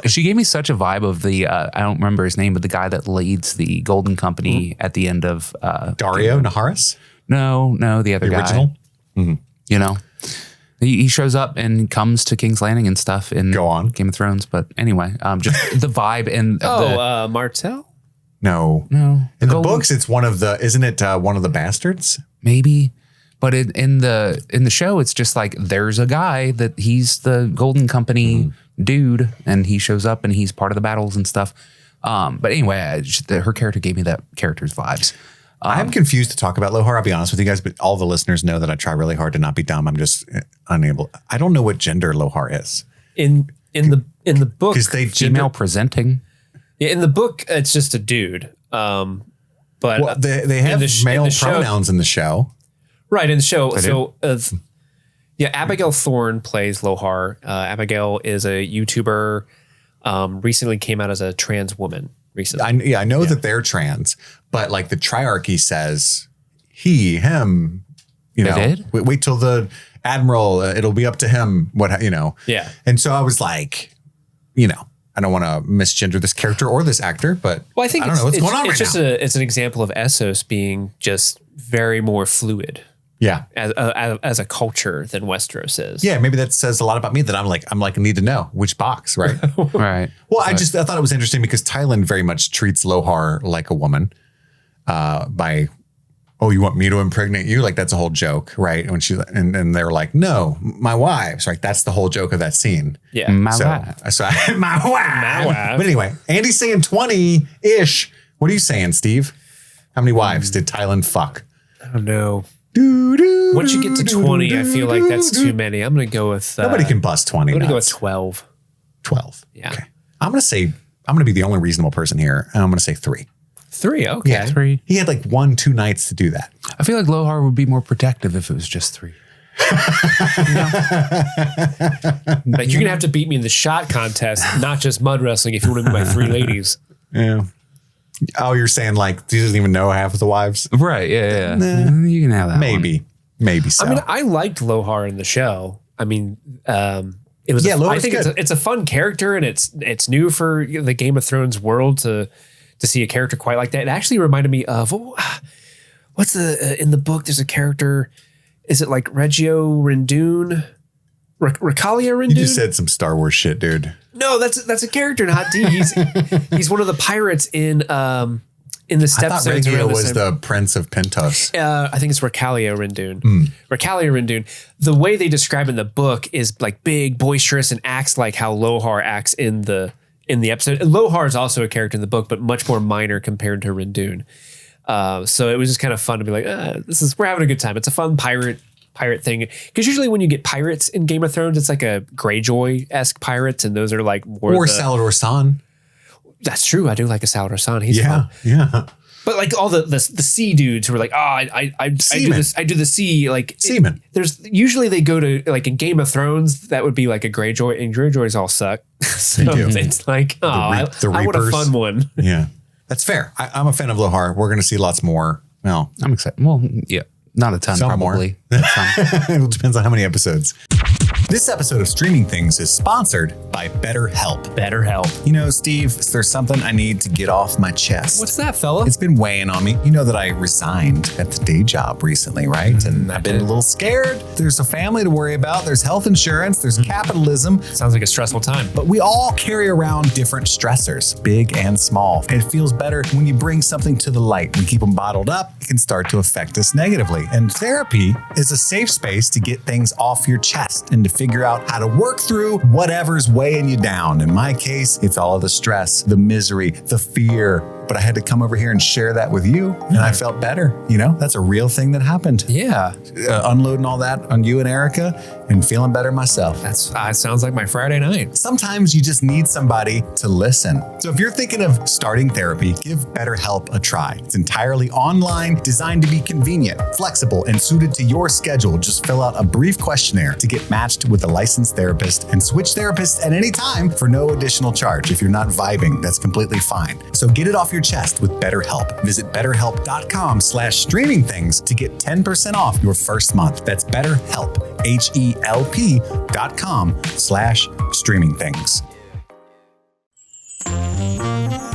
She gave me such a vibe of the, I don't remember his name, but the guy that leads the Golden Company at the end of. Dario Naharis? No, the other guy. The original? Mm-hmm. You know, he shows up and comes to King's Landing and stuff in Game of Thrones. But anyway, just the vibe and Martell? No. In the books, it's isn't it one of the bastards? Maybe. But in the show, it's just like there's a guy that he's the Golden Company dude, and he shows up and he's part of the battles and stuff. But anyway, her character gave me that character's vibes. I'm confused to talk about Lohar, I'll be honest with you guys, but all the listeners know that I try really hard to not be dumb. I'm just unable. I don't know what gender Lohar is. In the book, because they female presenting. Yeah, in the book, it's just a dude. But they have male pronouns in the show. Right, in the show. Abigail Thorne plays Lohar. Abigail is a YouTuber. Recently came out as a trans woman. Recently. I know that they're trans, but like the triarchy says he, him, you know, wait till the admiral, it'll be up to him. Yeah. And so I was like, I don't want to misgender this character or this actor, but I think I don't know what's going on right now. It's an example of Essos being just very more fluid. Yeah. As a culture than Westeros is. Yeah. Maybe that says a lot about me that I'm like, I need to know which box, right? Right. Well, I thought it was interesting because Tyland very much treats Lohar like a woman by oh, you want me to impregnate you? Like, that's a whole joke, right? When she and they're like, no, my wives, right? That's the whole joke of that scene. Yeah. My So my wife. My wife. But anyway, Andy's saying 20-ish. What are you saying, Steve? How many wives did Thailand fuck? I don't know. Once you get to 20, I feel like that's too many. I'm going to go with... Nobody can bust 20 I'm going to go with nuts. 12. 12. Yeah. Okay. I'm going to be the only reasonable person here. And I'm going to say 3. 3, okay. Yeah. 3. He had like 1-2 nights to do that. I feel like Lohar would be more protective if it was just 3. Like, you're going to have to beat me in the shot contest, not just mud wrestling, if you want to be my 3 ladies. Yeah. Oh, you're saying like he doesn't even know half of the wives? Right. Yeah. You can have that. Maybe. Maybe so. I mean, I liked Lohar in the show. I mean, it was. Yeah, I Lohar's think good. it's a fun character, and it's new for the Game of Thrones world to see a character quite like that. It actually reminded me of what's the in the book. There's a character. Is it like Reggio Rendoon? Recalia Rendoon? You just said some Star Wars shit, dude. No, that's a character in Hot D. He's one of the pirates in the I thought Stepstones. Reggio was the Prince of Pentos. I think it's Recalia Rendoon. Recalia Rendoon. The way they describe in the book is like big, boisterous, and acts like how Lohar acts in the episode. And Lohar is also a character in the book, but much more minor compared to Rendoon. So it was just kind of fun to be like, we're having a good time. It's a fun pirate thing. Because usually when you get pirates in Game of Thrones, it's like a Greyjoy-esque pirates, and those are like more Or Salador San. That's true. I do like a Salador San. He's Yeah, fun. yeah. But like all the sea dudes who are like, oh, I do this. I do the sea like Seamen. There's usually they go to like in Game of Thrones that would be like a Greyjoy, and Greyjoys all suck. So do. it's like, oh, I want a Reapers. fun one. Yeah. That's fair. I'm a fan of Lohar. We're going to see lots more. Well, I'm excited. Well, yeah, not a ton, some probably. more. It depends on how many episodes. This episode of Streaming Things is sponsored by BetterHelp. BetterHelp. You know, Steve, there's something I need to get off my chest. What's that, fella? It's been weighing on me. You know that I resigned at the day job recently, right? And I've been a little scared. There's a family to worry about. There's health insurance. There's capitalism. Sounds like a stressful time. But we all carry around different stressors, big and small. And it feels better when you bring something to the light and keep them bottled up. It can start to affect us negatively. And therapy is a safe space to get things off your chest and to figure out how to work through whatever's weighing you down. In my case, it's all of the stress, the misery, the fear. But I had to come over here and share that with you, and I felt better. You know, that's a real thing that happened. Yeah. Unloading all that on you and Erica and feeling better myself. That's sounds like my Friday night. Sometimes you just need somebody to listen. So if you're thinking of starting therapy, give BetterHelp a try. It's entirely online, designed to be convenient, flexible, and suited to your schedule. Just fill out a brief questionnaire to get matched with a licensed therapist and switch therapists at any time for no additional charge. If you're not vibing, that's completely fine. So get it off your chest with BetterHelp. Visit BetterHelp.com/streamingthings to get 10% off your first month. That's BetterHelp, HELP.com/streamingthings.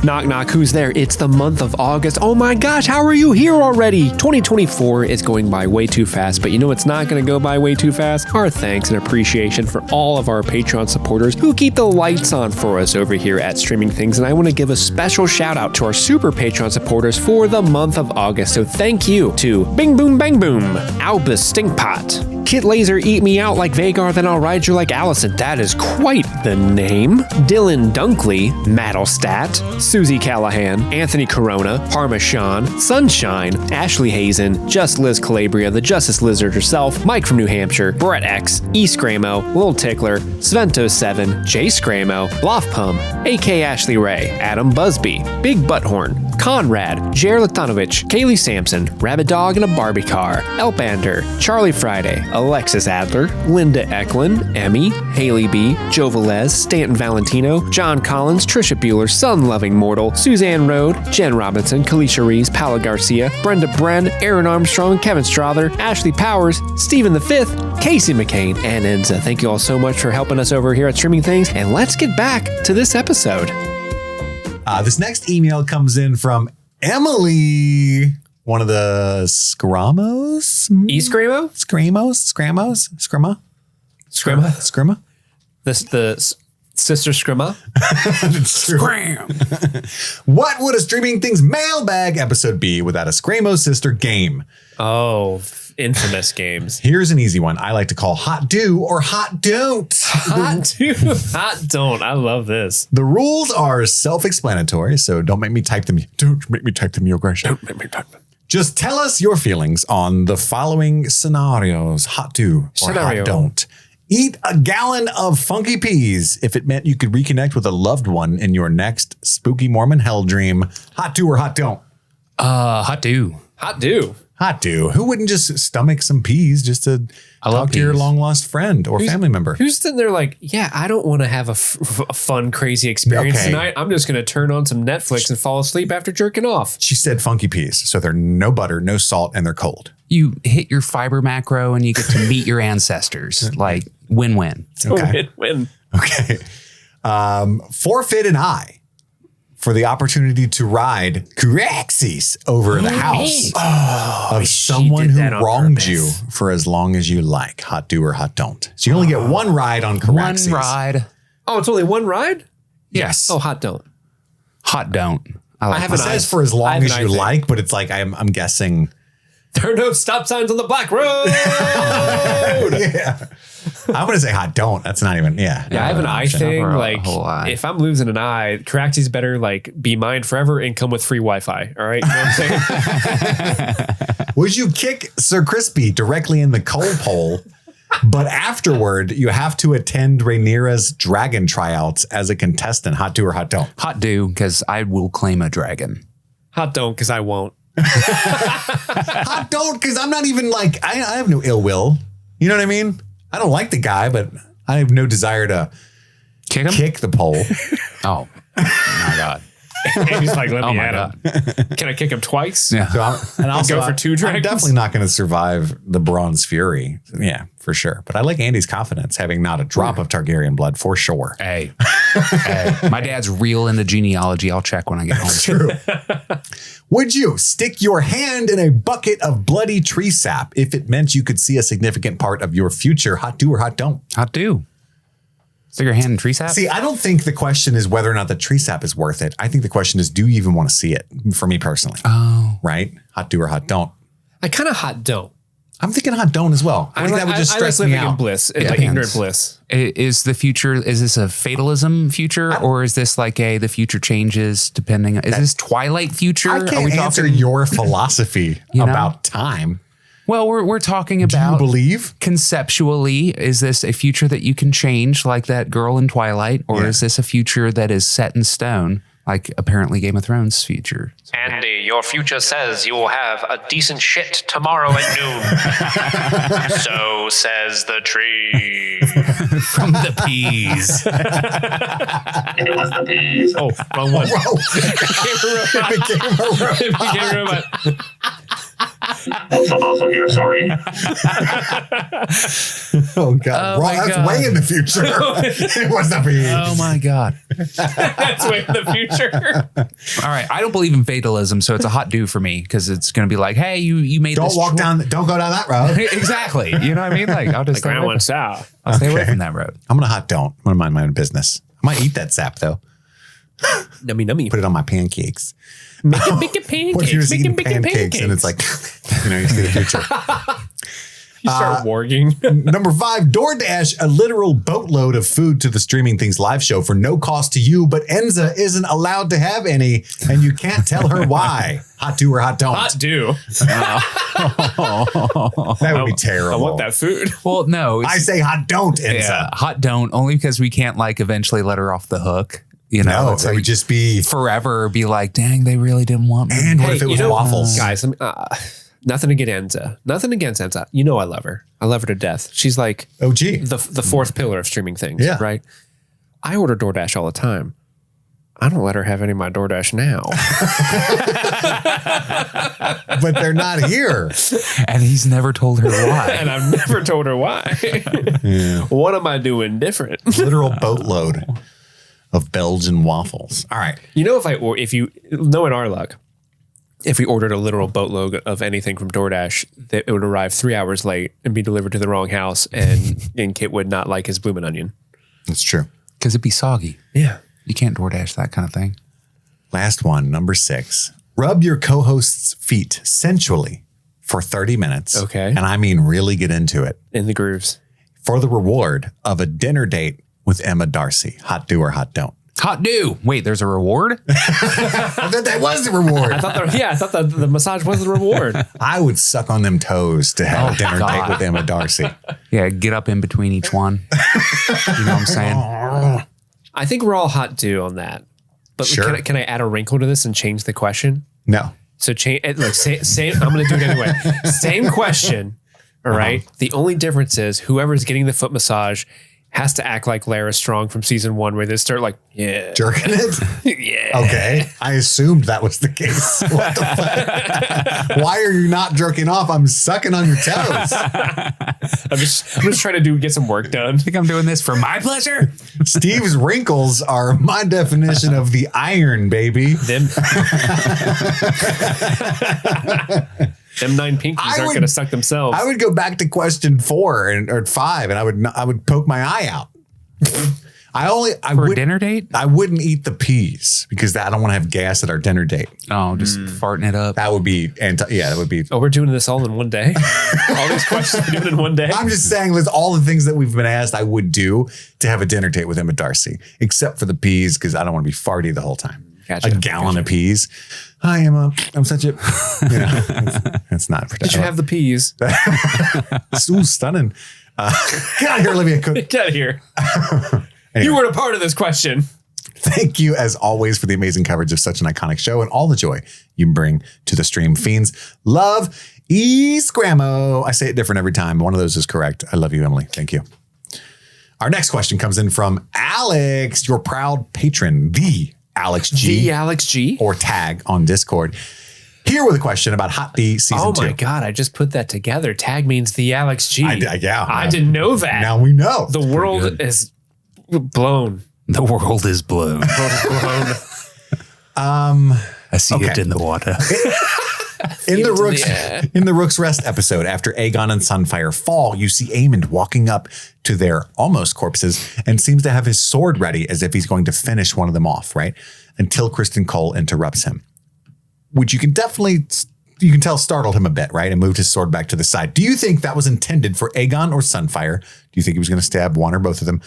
Knock, knock, who's there? It's the month of August. Oh my gosh, how are you here already? 2024 is going by way too fast, but you know what's not going to go by way too fast? Our thanks and appreciation for all of our Patreon supporters who keep the lights on for us over here at Streaming Things. And I want to give a special shout out to our super Patreon supporters for the month of August. So thank you to Bing Boom Bang Boom, Albus Stinkpot, Kit Laser Eat Me Out Like Vagar, Then I'll Ride You Like Allison. That is quite the name. Dylan Dunkley, Maddlestat, Susie Callahan, Anthony Corona, Parmesan, Sunshine, Ashley Hazen, Just Liz Calabria, the Justice Lizard herself, Mike from New Hampshire, Brett X, E Scramo, Lil Tickler, Svento7, Jay Scramo, Bloffpum, AK Ashley Ray, Adam Busby, Big Butthorn, Conrad, Jer Latanovich, Kaylee Sampson, Rabbit Dog in a Barbie Car, Elpander, Charlie Friday, Alexis Adler, Linda Eklund, Emmy, Haley B, Joe Velez, Stanton Valentino, John Collins, Trisha Bueller, Sun Loving Mortal, Suzanne Rode, Jen Robinson, Kalisha Rees, Paula Garcia, Brenda Bren, Aaron Armstrong, Kevin Strother, Ashley Powers, Stephen V, Casey McCain, and Enza. Thank you all so much for helping us over here at Streaming Things, and let's get back to this episode. This next email comes in from Emily, one of the Scramos. Scrama? Scrama. The Sister Scrimma. Scram. What would a Streaming Things mailbag episode be without a Scramo Sister game? Oh, infamous games. Here's an easy one I like to call Hot Do or Hot Don't. Hot do, hot don't. I love this. The rules are self-explanatory, so don't make me type them. Don't make me type them, Your Grace. Don't make me type them. Just tell us your feelings on the following scenarios. Hot do or hot don't. Eat a gallon of funky peas if it meant you could reconnect with a loved one in your next spooky Mormon hell dream. Hot do or hot don't? Hot do. Hot do. Hot do. Who wouldn't just stomach some peas just to talk to your long lost friend or family member? Who's sitting there like, yeah, I don't want to have a fun, crazy experience tonight. I'm just going to turn on some Netflix and fall asleep after jerking off. She said funky peas. So they're no butter, no salt, and they're cold. You hit your fiber macro and you get to meet your ancestors. Like win-win. Okay. Win-win. Okay. Forfeit an eye for the opportunity to ride Caraxes over the house of someone who wronged you for as long as you like. Hot do or hot don't. So you only get one ride on Caraxes. One ride. Oh, it's only one ride? Yes. Oh, hot don't. Hot don't. I like it says for as long as you like, but it's like I'm guessing. There are no stop signs on the black road. Yeah. I'm going to say hot don't. That's not even, Yeah, I have an eye thing. Like, if I'm losing an eye, Caraxes better like be mine forever and come with free Wi-Fi. All right. You know what I'm saying? Would you kick Sir Crispy directly in the coal pole, but afterward you have to attend Rhaenyra's dragon tryouts as a contestant? Hot do or hot don't? Hot do, because I will claim a dragon. Hot don't, because I won't. Hot don't, because I'm not even like, I have no ill will. You know what I mean? I don't like the guy, but I have no desire to kick the pole. Oh my God. And he's like, let me at him. Can I kick him twice? Yeah. So and also, go for two dragons? I'm definitely not going to survive the Bronze Fury. Yeah, for sure. But I like Andy's confidence, having not a drop of Targaryen blood for sure. Hey, my dad's real into genealogy. I'll check when I get home. True. Would you stick your hand in a bucket of bloody tree sap if it meant you could see a significant part of your future? Hot do or hot don't? Hot do. Stick your hand in tree sap? See, I don't think the question is whether or not the tree sap is worth it. I think the question is, do you even want to see it? For me personally. Oh. Right? Hot do or hot don't? I kind of hot don't. I'm thinking hot don't as well. I think that would just stress me out. In bliss, like ignorant bliss. Is the future, is this a fatalism future, or is this like the future changes depending on, is this Twilight future? I can't answer your philosophy about time. Well, we're talking about, do you believe? Conceptually, is this a future that you can change like that girl in Twilight, or is this a future that is set in stone, like apparently Game of Thrones future? Andy, your future says you will have a decent shit tomorrow at noon. So says the tree. From the peas. It was the peas. Oh, wrong one. It became a robot. I'm also here, sorry. Oh, God. Well, that's way in the future. It was the peas. Oh, my God. That's way in the future. All right. I don't believe in fatalism, so it's a hot do for me, because it's going to be like, hey, you made this. Don't go down that road. Exactly. You know what I mean? Like, I'll just stay away south. I'll stay away from that road. I'm going to hot don't. I'm going to mind my own business. I might eat that sap, though. Nummy. Put it on my pancakes. Making pancakes. What if you're eating pancakes and it's like, you see the future. You start warging. Number 5, DoorDash a literal boatload of food to the Streaming Things live show for no cost to you, but Enza isn't allowed to have any, and you can't tell her why. Hot do or hot don't? Hot do. That would be terrible. I want that food. Well, no. I say hot don't, Enza. Yeah, hot don't, only because we can't like eventually let her off the hook. You know, no, it's it like would just be forever. Be like, dang, they really didn't want me. And what if it was waffles? Guys, nothing against Enza. Nothing against Enza. You know I love her. I love her to death. She's like OG. The fourth pillar of streaming things. Yeah. Right? I order DoorDash all the time. I don't let her have any of my DoorDash now. But they're not here. And he's never told her why. And I've never told her why. Yeah. What am I doing different? Literal boatload of Belgian waffles. All right. You know, if you know in our luck, if we ordered a literal boatload of anything from DoorDash, that it would arrive 3 hours late and be delivered to the wrong house, and Kit would not like his bloomin' onion. That's true. Because it'd be soggy. Yeah. You can't DoorDash that kind of thing. Last one, number 6. Rub your co-host's feet sensually for 30 minutes. Okay. And I mean really get into it. In the grooves. For the reward of a dinner date with Emma Darcy. Hot do or hot don't. Hot do. Wait, there's a reward? I thought that was the reward. I thought the massage was the reward. I would suck on them toes to have a dinner date with Emma Darcy. Yeah, get up in between each one. You know what I'm saying? I think we're all hot do on that. But Sure. can I add a wrinkle to this and change the question? No. So change. Look, same. I'm going to do it anyway. Same question. All right. The only difference is whoever's getting the foot massage has to act like Lara Strong from season 1, where they start like, yeah, Jerking it? yeah. Okay. I assumed that was the case. What the fuck? Why are you not jerking off? I'm sucking on your toes. I'm just trying to get some work done. I think I'm doing this for my pleasure. Steve's wrinkles are my definition of the iron, baby. Them 9 pinkies aren't going to suck themselves. I would go back to question 4 or 5, and I would poke my eye out. For a dinner date? I wouldn't eat the peas because I don't want to have gas at our dinner date. Oh, just farting it up. That would be that would be. Oh, we're doing this all in one day. All these questions we're doing in one day. I'm just saying, with all the things that we've been asked, I would do to have a dinner date with Emma Darcy, except for the peas because I don't want to be farty the whole time. Gotcha. A gallon of peas. Hi, Emma. I'm such a. It's not. Did you have the peas? Ooh, stunning. Get out of here, Olivia Cook. Get out of here. Anyway. You weren't a part of this question. Thank you, as always, for the amazing coverage of such an iconic show and all the joy you bring to the stream fiends. Love, Scrammo. I say it different every time. One of those is correct. I love you, Emily. Thank you. Our next question comes in from Alex, your proud patron, the Alex G. The Alex G. Or tag on Discord. Here with a question about Hot D season 2. Oh my God, I just put that together. Tag means the Alex G. I didn't know that. Now we know. The world is blown. The world is blown. blown. I see it in the water. In the Rook's Rest episode, after Aegon and Sunfire fall, you see Aemond walking up to their almost corpses and seems to have his sword ready as if he's going to finish one of them off, right? Until Kristen Cole interrupts him, which you can tell startled him a bit, right? And moved his sword back to the side. Do you think that was intended for Aegon or Sunfire? Do you think he was going to stab one or both of them?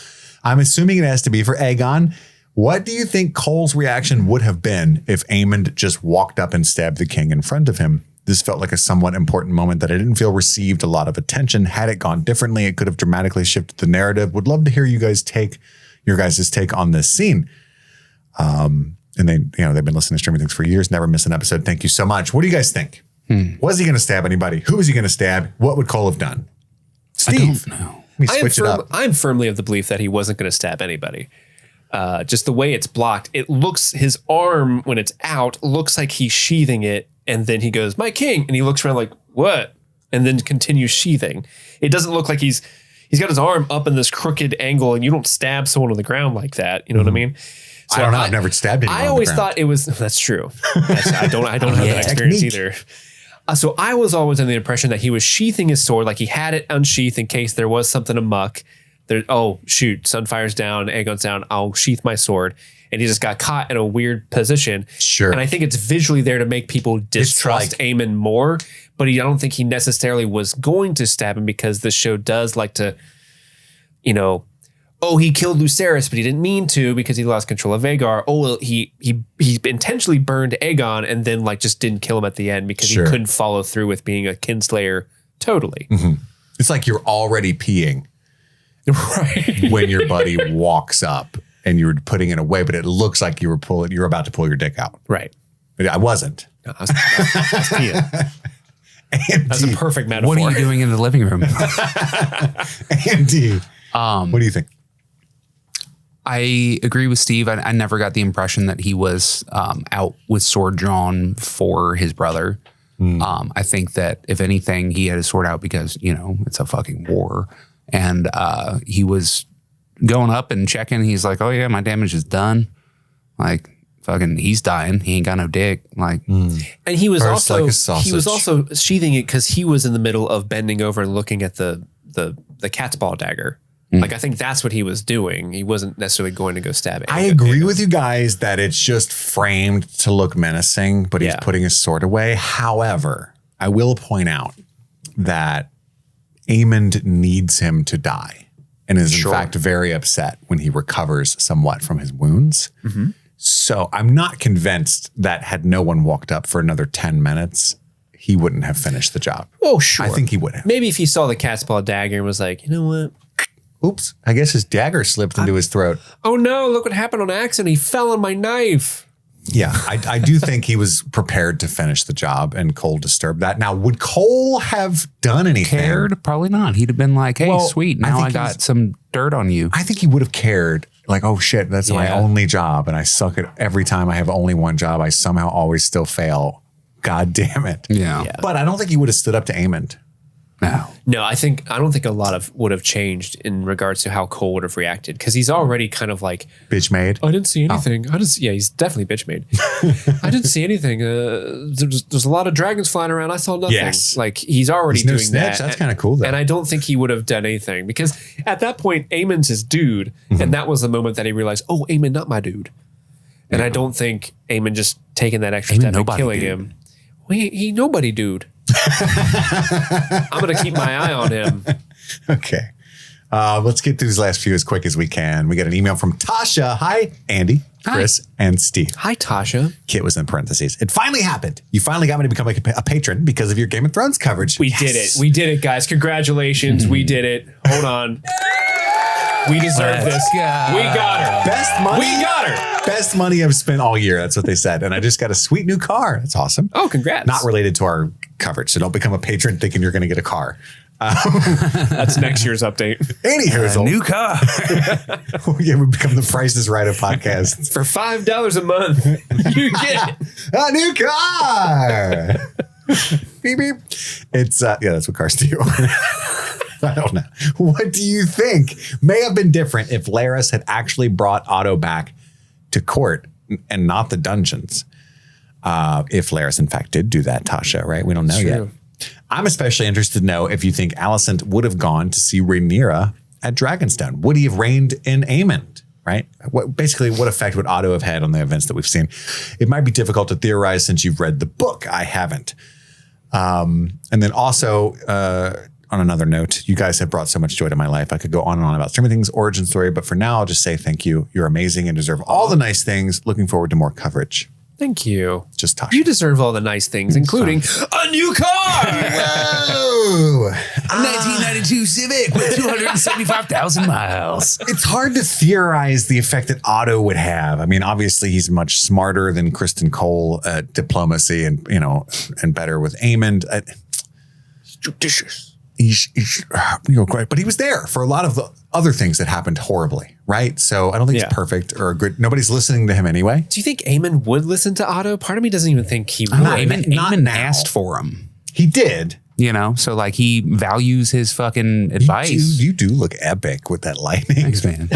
I'm assuming it has to be for Aegon. What do you think Cole's reaction would have been if Aemond just walked up and stabbed the king in front of him? This felt like a somewhat important moment that I didn't feel received a lot of attention. Had it gone differently, it could have dramatically shifted the narrative. Would love to hear your guys' take on this scene. And they've been listening to Streaming Things for years, never miss an episode. Thank you so much. What do you guys think? Was he going to stab anybody? Who was he going to stab? What would Cole have done? Steve, I don't know. Let me switch it up. I'm firmly of the belief that he wasn't going to stab anybody. Just the way it's blocked, it looks, his arm when it's out looks like he's sheathing it, and then he goes, "My king," and he looks around like, "What?" and then continues sheathing. It doesn't look like he's got his arm up in this crooked angle, and you don't stab someone on the ground like that. You know what I mean? So I don't know. I've never stabbed anyone. I always thought it was. That's true. I don't have that experience either. So I was always under the impression that he was sheathing his sword, like he had it unsheathed in case there was something amuck. Oh, shoot, Sunfire's down, Aegon's down, I'll sheath my sword. And he just got caught in a weird position. Sure. And I think it's visually there to make people distrust Aemon more. But I don't think he necessarily was going to stab him, because the show does like to, he killed Lucerys, but he didn't mean to because he lost control of Aegar. Oh, well, he intentionally burned Aegon and then just didn't kill him at the end because he couldn't follow through with being a kinslayer totally. Mm-hmm. It's like you're already peeing. Right. When your buddy walks up and you're putting it away, but it looks like you're about to pull your dick out. Right. But I wasn't. No, I was peeing. That's a perfect metaphor. What are you doing in the living room? Andy, what do you think? I agree with Steve. I never got the impression that he was out with sword drawn for his brother. I think that if anything, he had his sword out because, it's a fucking war. And he was going up and checking. He's like, "Oh yeah, my damage is done." Like, fucking, he's dying. He ain't got no dick. Like, and he was also like he was also sheathing it because he was in the middle of bending over and looking at the cat's ball dagger. Like, I think that's what he was doing. He wasn't necessarily going to go stab Aegon. I agree with you guys that it's just framed to look menacing, but he's putting his sword away. However, I will point out that Aemond needs him to die and is in fact very upset when he recovers somewhat from his wounds. So I'm not convinced that had no one walked up for another 10 minutes, he wouldn't have finished the job. Oh, sure. I think he would have. Maybe if he saw the cat's paw dagger and was like, you know what? Oops, I guess his dagger slipped into his throat. Oh no, look what happened on accident. He fell on my knife. Yeah, I do think he was prepared to finish the job, and Cole disturbed that. Now, would Cole have done anything? Cared? Probably not. He'd have been like, hey, sweet, now I got some dirt on you. I think he would have cared. Like, oh shit, that's my only job, and I suck at every time I have only one job. I somehow always still fail. God damn it. Yeah. But I don't think he would have stood up to Aemond. No, I don't think a lot of would have changed in regards to how Cole would have reacted, because he's already kind of like bitch made. I didn't see anything. He's definitely bitch made. I didn't see anything. There's a lot of dragons flying around. I saw nothing. Yes. Like, he's already doing that. That's kind of cool though. And I don't think he would have done anything, because at that point, Aemon's his dude, and that was the moment that he realized, oh, Aemon, not my dude. And I don't think Aemon just taking that extra step and killing him. Well, he nobody dude. I'm going to keep my eye on him. Okay. Let's get through these last few as quick as we can. We got an email from Tasha. Hi, Andy, Chris, and Steve. Hi, Tasha. Kit was in parentheses. It finally happened. You finally got me to become a patron because of your Game of Thrones coverage. We did it. We did it, guys. Congratulations. We did it. Hold on. We deserve this. We got her. Best money. We got her. Best money I've spent all year. That's what they said. And I just got a sweet new car. That's awesome. Oh, congrats. Not related to our coverage. So don't become a patron thinking you're going to get a car. That's next year's update. Anywho, New car. Yeah, we become the Price is Right of podcasts. For $5 a month, you get a new car. Beep, beep. It's, that's what cars do. I don't know. What do you think may have been different if Larys had actually brought Otto back to court and not the dungeons? If Larys, in fact, did do that, Tasha, right? We don't know yet. I'm especially interested to know if you think Alicent would have gone to see Rhaenyra at Dragonstone. Would he have reigned in Aemond, right? What effect would Otto have had on the events that we've seen? It might be difficult to theorize since you've read the book. I haven't. And then also, on another note, you guys have brought so much joy to my life. I could go on and on about Streaming Things origin story, but for now, I'll just say thank you. You're amazing and deserve all the nice things. Looking forward to more coverage. Thank you. Just Tasha. You deserve all the nice things, including a new car. Whoa! A 1992 Civic with 275,000 miles. It's hard to theorize the effect that Otto would have. I mean, obviously, he's much smarter than Kristen Cole at diplomacy, and and better with Aemond. He's judicious. He's great, but he was there for a lot of the other things that happened horribly, right? So I don't think he's perfect or good. Nobody's listening to him anyway. Do you think Aemon would listen to Otto? Part of me doesn't even think he would. Aemon asked for him. He did. So like he values his fucking advice. You do look epic with that lightning. Thanks, man.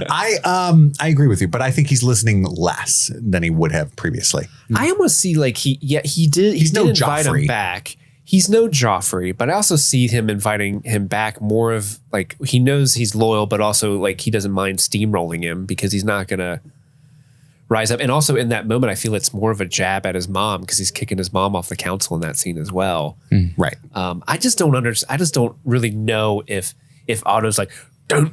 I agree with you, but I think he's listening less than he would have previously. I almost see like he did. He did invite him back. He's no Joffrey, but I also see him inviting him back more of like, he knows he's loyal, but also like he doesn't mind steamrolling him because he's not going to rise up. And also in that moment, I feel it's more of a jab at his mom because he's kicking his mom off the council in that scene as well. Right. I just don't understand. I just don't really know if Otto's like, don't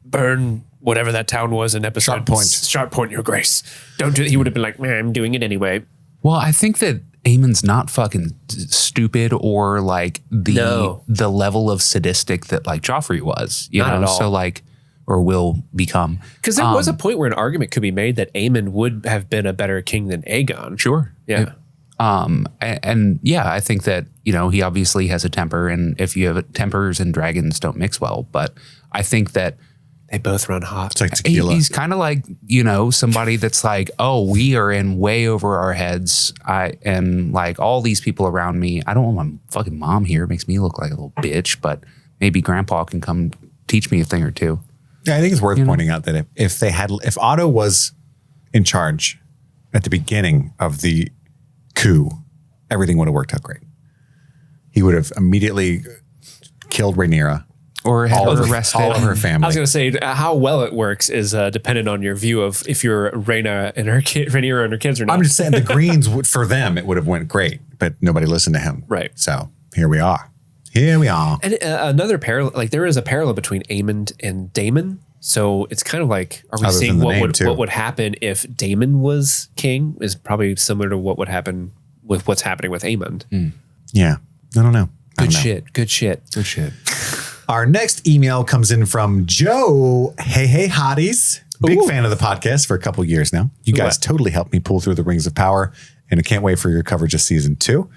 burn whatever that town was in episode Sharp Point, Your Grace. Don't do it. He would have been like, man, I'm doing it anyway. Well, I think that Aemon's not fucking stupid or like the level of sadistic that like Joffrey was, Not at all. So like, or will become. Because there was a point where an argument could be made that Aemon would have been a better king than Aegon. Sure. Yeah. And I think that, he obviously has a temper, and if you have tempers and dragons don't mix well, but I think that they both run hot. It's like tequila. He's kind of like, somebody that's like, oh, we are in way over our heads. And like all these people around me, I don't want my fucking mom here. It makes me look like a little bitch, but maybe grandpa can come teach me a thing or two. Yeah, I think it's worth pointing out that if Otto was in charge at the beginning of the coup, everything would have worked out great. He would have immediately killed Rhaenyra. Or had all arrested of her family. I was going to say how well it works is dependent on your view of if you're Rhaenyra and her kids or not. I'm just saying the Greens for them it would have went great, but nobody listened to him. Right. So here we are. And another parallel, like there is a parallel between Aemond and Daemon. So it's kind of like, are we Other seeing than the name, what would happen if Daemon was king? Is probably similar to what would happen with what's happening with Aemond. Yeah. I don't know. Good shit. Our next email comes in from Joe. Hey, hotties. Big fan of the podcast for a couple years now. You guys totally helped me pull through the Rings of Power, and I can't wait for your coverage of season 2.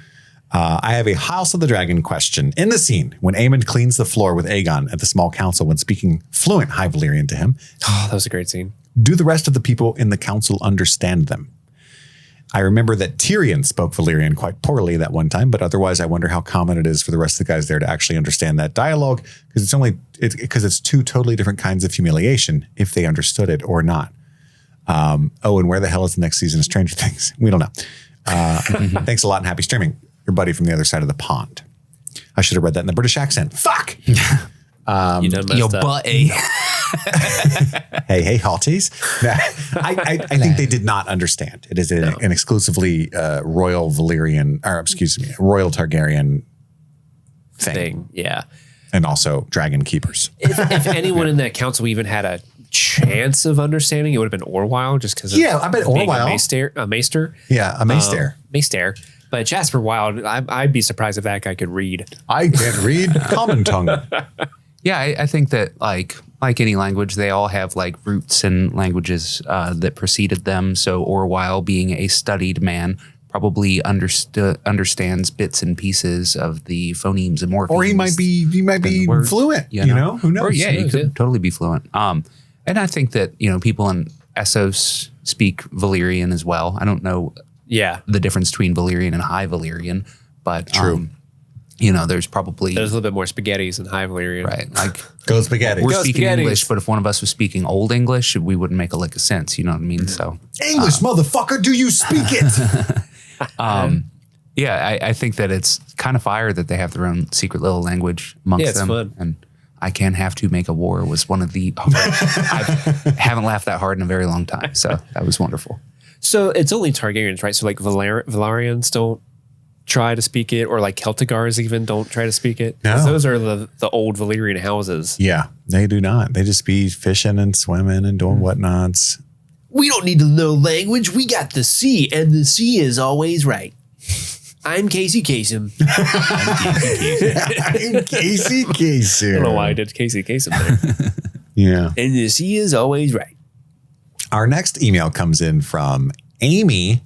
I have a House of the Dragon question. In the scene, when Aemond cleans the floor with Aegon at the small council when speaking fluent High Valyrian to him. Oh, that was a great scene. Do the rest of the people in the council understand them? I remember that Tyrion spoke Valyrian quite poorly that one time, but otherwise I wonder how common it is for the rest of the guys there to actually understand that dialogue, because it's two totally different kinds of humiliation if they understood it or not. And where the hell is the next season of Stranger Things? We don't know. Thanks a lot and happy streaming. Your buddy from the other side of the pond. I should have read that in the British accent. Fuck! You done messed up. buddy. Hey, hotties. I think they did not understand. It is an exclusively royal Valyrian, or excuse me, royal Targaryen thing. Yeah. And also dragon keepers. If anyone in that council even had a chance of understanding, it would have been Orwyle, just because I bet Orwyle. A maester. Yeah, a maester. Maester. But Jasper Wilde, I'd be surprised if that guy could read. I can't read common tongue. Yeah, I think that like any language, they all have like roots and languages that preceded them. So Orwyle, being a studied man, probably understands bits and pieces of the phonemes and morphemes. Or he might be fluent. You know, who knows? Or he could totally be fluent. And I think that people in Essos speak Valyrian as well. I don't know. Yeah, the difference between Valyrian and High Valyrian, but true. There's a little bit more spaghettis in High Valyrian, right? Like go spaghetti. We're speaking English, but if one of us was speaking Old English, we wouldn't make a lick of sense. You know what I mean? So English, motherfucker, do you speak it? I think that it's kind of fire that they have their own secret little language amongst them. Fun. And I Can't Have to Make a War was one of the. I haven't laughed that hard in a very long time, so that was wonderful. So it's only Targaryens, right? So like Valarians don't try to speak it, or like Celtigars even don't try to speak it. No. Those are the old Valyrian houses. Yeah, they do not. They just be fishing and swimming and doing whatnots. We don't need to know language. We got the sea, and the sea is always right. I'm Casey Kasem. I'm Casey Kasem. I don't know why I did Casey Kasem there. Yeah. And the sea is always right. Our next email comes in from Amy.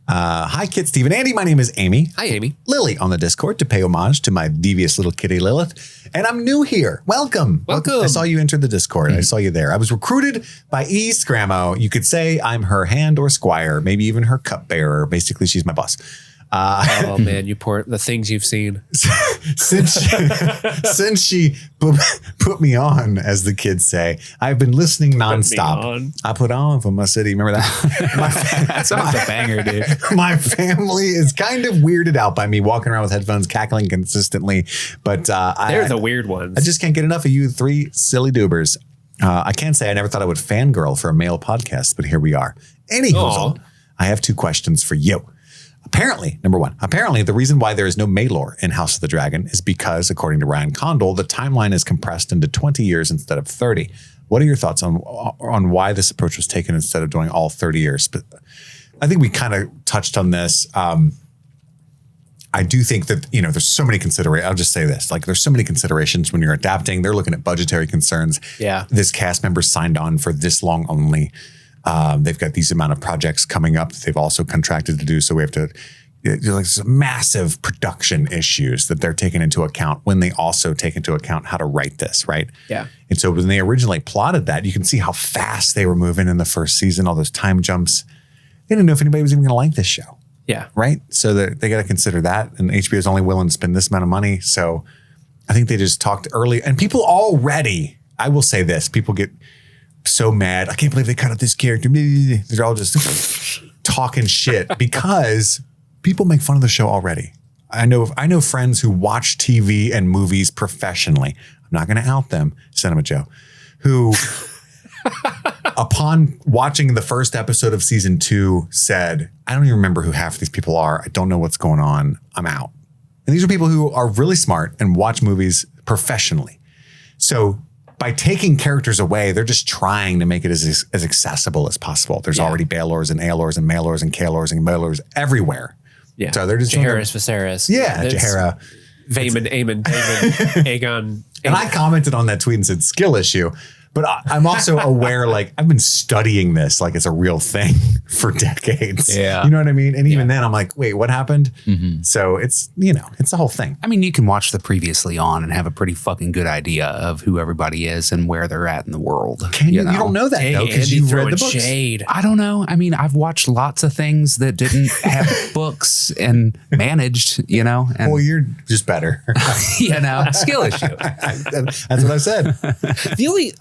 Hi, Kit, Steve, and Andy. My name is Amy. Hi, Amy. Lily on the Discord to pay homage to my devious little kitty Lilith. And I'm new here. Welcome. I saw you enter the Discord. I saw you there. I was recruited by E. Scrammo. You could say I'm her hand or squire, maybe even her cupbearer. Basically, she's my boss. Oh man, the things you've seen since she put me on, as the kids say. I've been listening nonstop. I put on for my city. Remember that? That sounds a banger, dude. My family is kind of weirded out by me walking around with headphones, cackling consistently. But they're the weird ones. I just can't get enough of you three silly doobers. I can't say I never thought I would fangirl for a male podcast, but here we are. Anywho, I have 2 questions for you. Apparently, number 1, the reason why there is no Maelor in House of the Dragon is because, according to Ryan Condal, the timeline is compressed into 20 years instead of 30. What are your thoughts on why this approach was taken instead of doing all 30 years? But I think we kind of touched on this. I do think that, there's so many considerations. I'll just say this, there's so many considerations when you're adapting. They're looking at budgetary concerns. Yeah. This cast member signed on for this long only. They've got these amount of projects coming up that they've also contracted to do. So we have to, there's massive production issues that they're taking into account when they also take into account how to write this, right? Yeah. And so when they originally plotted that, you can see how fast they were moving in the first season, all those time jumps. They didn't know if anybody was even going to like this show. Yeah. Right? So they got to consider that. And HBO is only willing to spend this amount of money. So I think they just talked early. And people already, I will say this, people get so mad. I can't believe they cut out this character. They're all just talking shit because people make fun of the show already. I know friends who watch TV and movies professionally. I'm not going to out them, Cinema Joe, who upon watching the first episode of season 2 said, I don't even remember who half of these people are. I don't know what's going on. I'm out. And these are people who are really smart and watch movies professionally. So by taking characters away, they're just trying to make it as accessible as possible. There's already Baelors and Aelors and Maelors and Kaelors and Maelors everywhere. Yeah. So they're just Jaehaerys, Viserys. Yeah, Jaehaera. Vaemon, Aemon, Daemon, Aegon. And I commented on that tweet and said skill issue. But I'm also aware, like, I've been studying this like it's a real thing for decades. Yeah. You know what I mean? And even then I'm like, wait, what happened? So it's, it's the whole thing. I mean, you can watch the previously on and have a pretty fucking good idea of who everybody is and where they're at in the world. Can you? You don't know that, though, because you read the books. Shade. I don't know. I mean, I've watched lots of things that didn't have books and managed, And, well, you're just better. Skill issue. That's what I said. The only,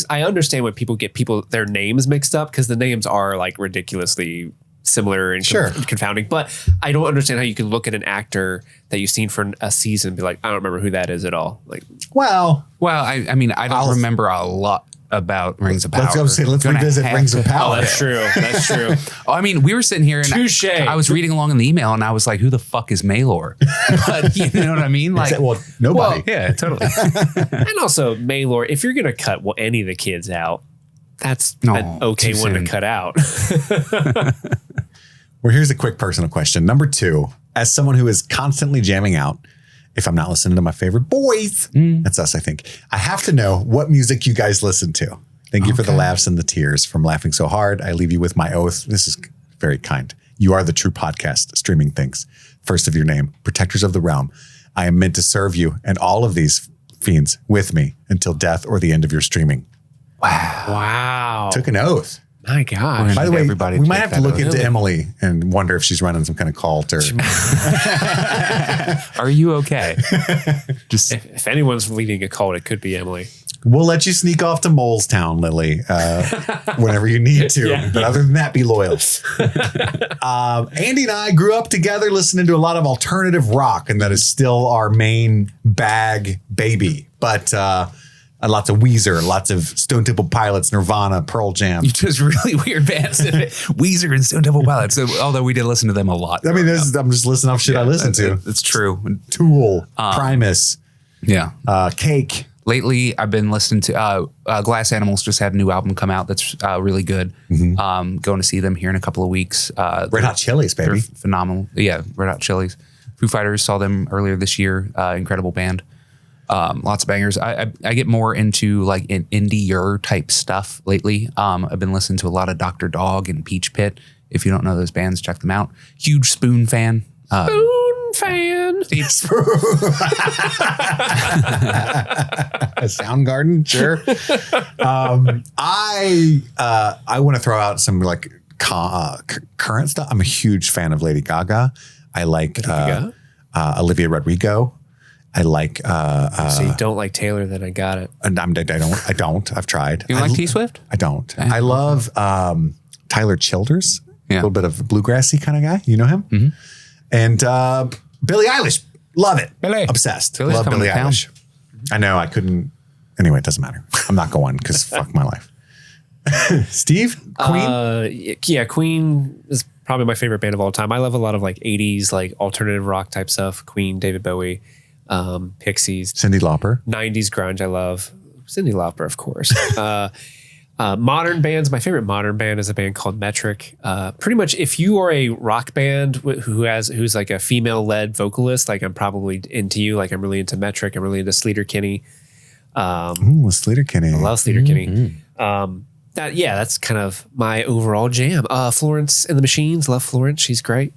I understand when people get their names mixed up because the names are like ridiculously similar and confounding. But I don't understand how you can look at an actor that you've seen for a season and be like, I don't remember who that is at all. Like, well, I mean, I don't remember a lot about Rings of Power. Let's revisit Rings of Power. Oh, that's true. That's true. I mean, we were sitting here and Touche. I was reading along in the email and I was like, who the fuck is Maelor? But you know what I mean? Like, nobody. Well, yeah, totally. And also Maelor, if you're going to cut any of the kids out, that's an okay one to cut out. Well, here's a quick personal question. Number 2, as someone who is constantly jamming out, if I'm not listening to my favorite boys, that's us, I think. I have to know what music you guys listen to. Thank you for the laughs and the tears. From laughing so hard, I leave you with my oath. This is very kind. You are the true podcast, Streaming Things. First of your name, protectors of the realm. I am meant to serve you and all of these fiends with me until death or the end of your streaming. Wow. Took an oath. My God. By the way, we might have to look into Emily and wonder if she's running some kind of cult or. Are you okay? Just if anyone's leading a cult, it could be Emily. We'll let you sneak off to Molestown, Lily, whenever you need to. But other than that, be loyal. Andy and I grew up together listening to a lot of alternative rock, and that is still our main bag baby. But lots of Weezer, lots of Stone Temple Pilots, Nirvana, Pearl Jam. You chose really weird bands. Weezer and Stone Temple Pilots. So, although we did listen to them a lot. I mean, I'm just listening off shit I listen to. That's true. Tool, Primus. Yeah. Cake. Lately, I've been listening to Glass Animals just had a new album come out that's really good. Going to see them here in a couple of weeks. Red Hot Chilies, baby. They're phenomenal. Yeah, Red Hot Chilies. Foo Fighters, saw them earlier this year. Incredible band. Lots of bangers. I get more into like an indie-er type stuff lately. I've been listening to a lot of Dr. Dog and Peach Pit. If you don't know those bands, check them out. Huge Spoon fan. Spoon fan. Soundgarden, sure. I want to throw out some like current stuff. I'm a huge fan of Lady Gaga. I like Olivia Rodrigo. I like. So you don't like Taylor? Then I got it. I don't. I've tried. You like T Swift? I don't. I love Tyler Childers. Yeah. A little bit of bluegrassy kind of guy. You know him? Mm-hmm. And Billie Eilish. Love it. Obsessed. Billie's love Billie coming Eilish. I know. I couldn't. Anyway, it doesn't matter. I'm not going because fuck my life. Steve? Queen? Yeah, Queen is probably my favorite band of all time. I love a lot of like 80s, like alternative rock type stuff. Queen, David Bowie, Pixies. Cyndi Lauper. 90s grunge, I love. Cyndi Lauper, of course. Modern bands. My favorite modern band is a band called Metric. Pretty much, if you are a rock band who's like a female-led vocalist, like I'm probably into you. Like I'm really into Metric. I'm really into Sleater-Kinney. Sleater-Kinney. I love Sleater-Kinney. That's kind of my overall jam. Florence and the Machines. Love Florence. She's great.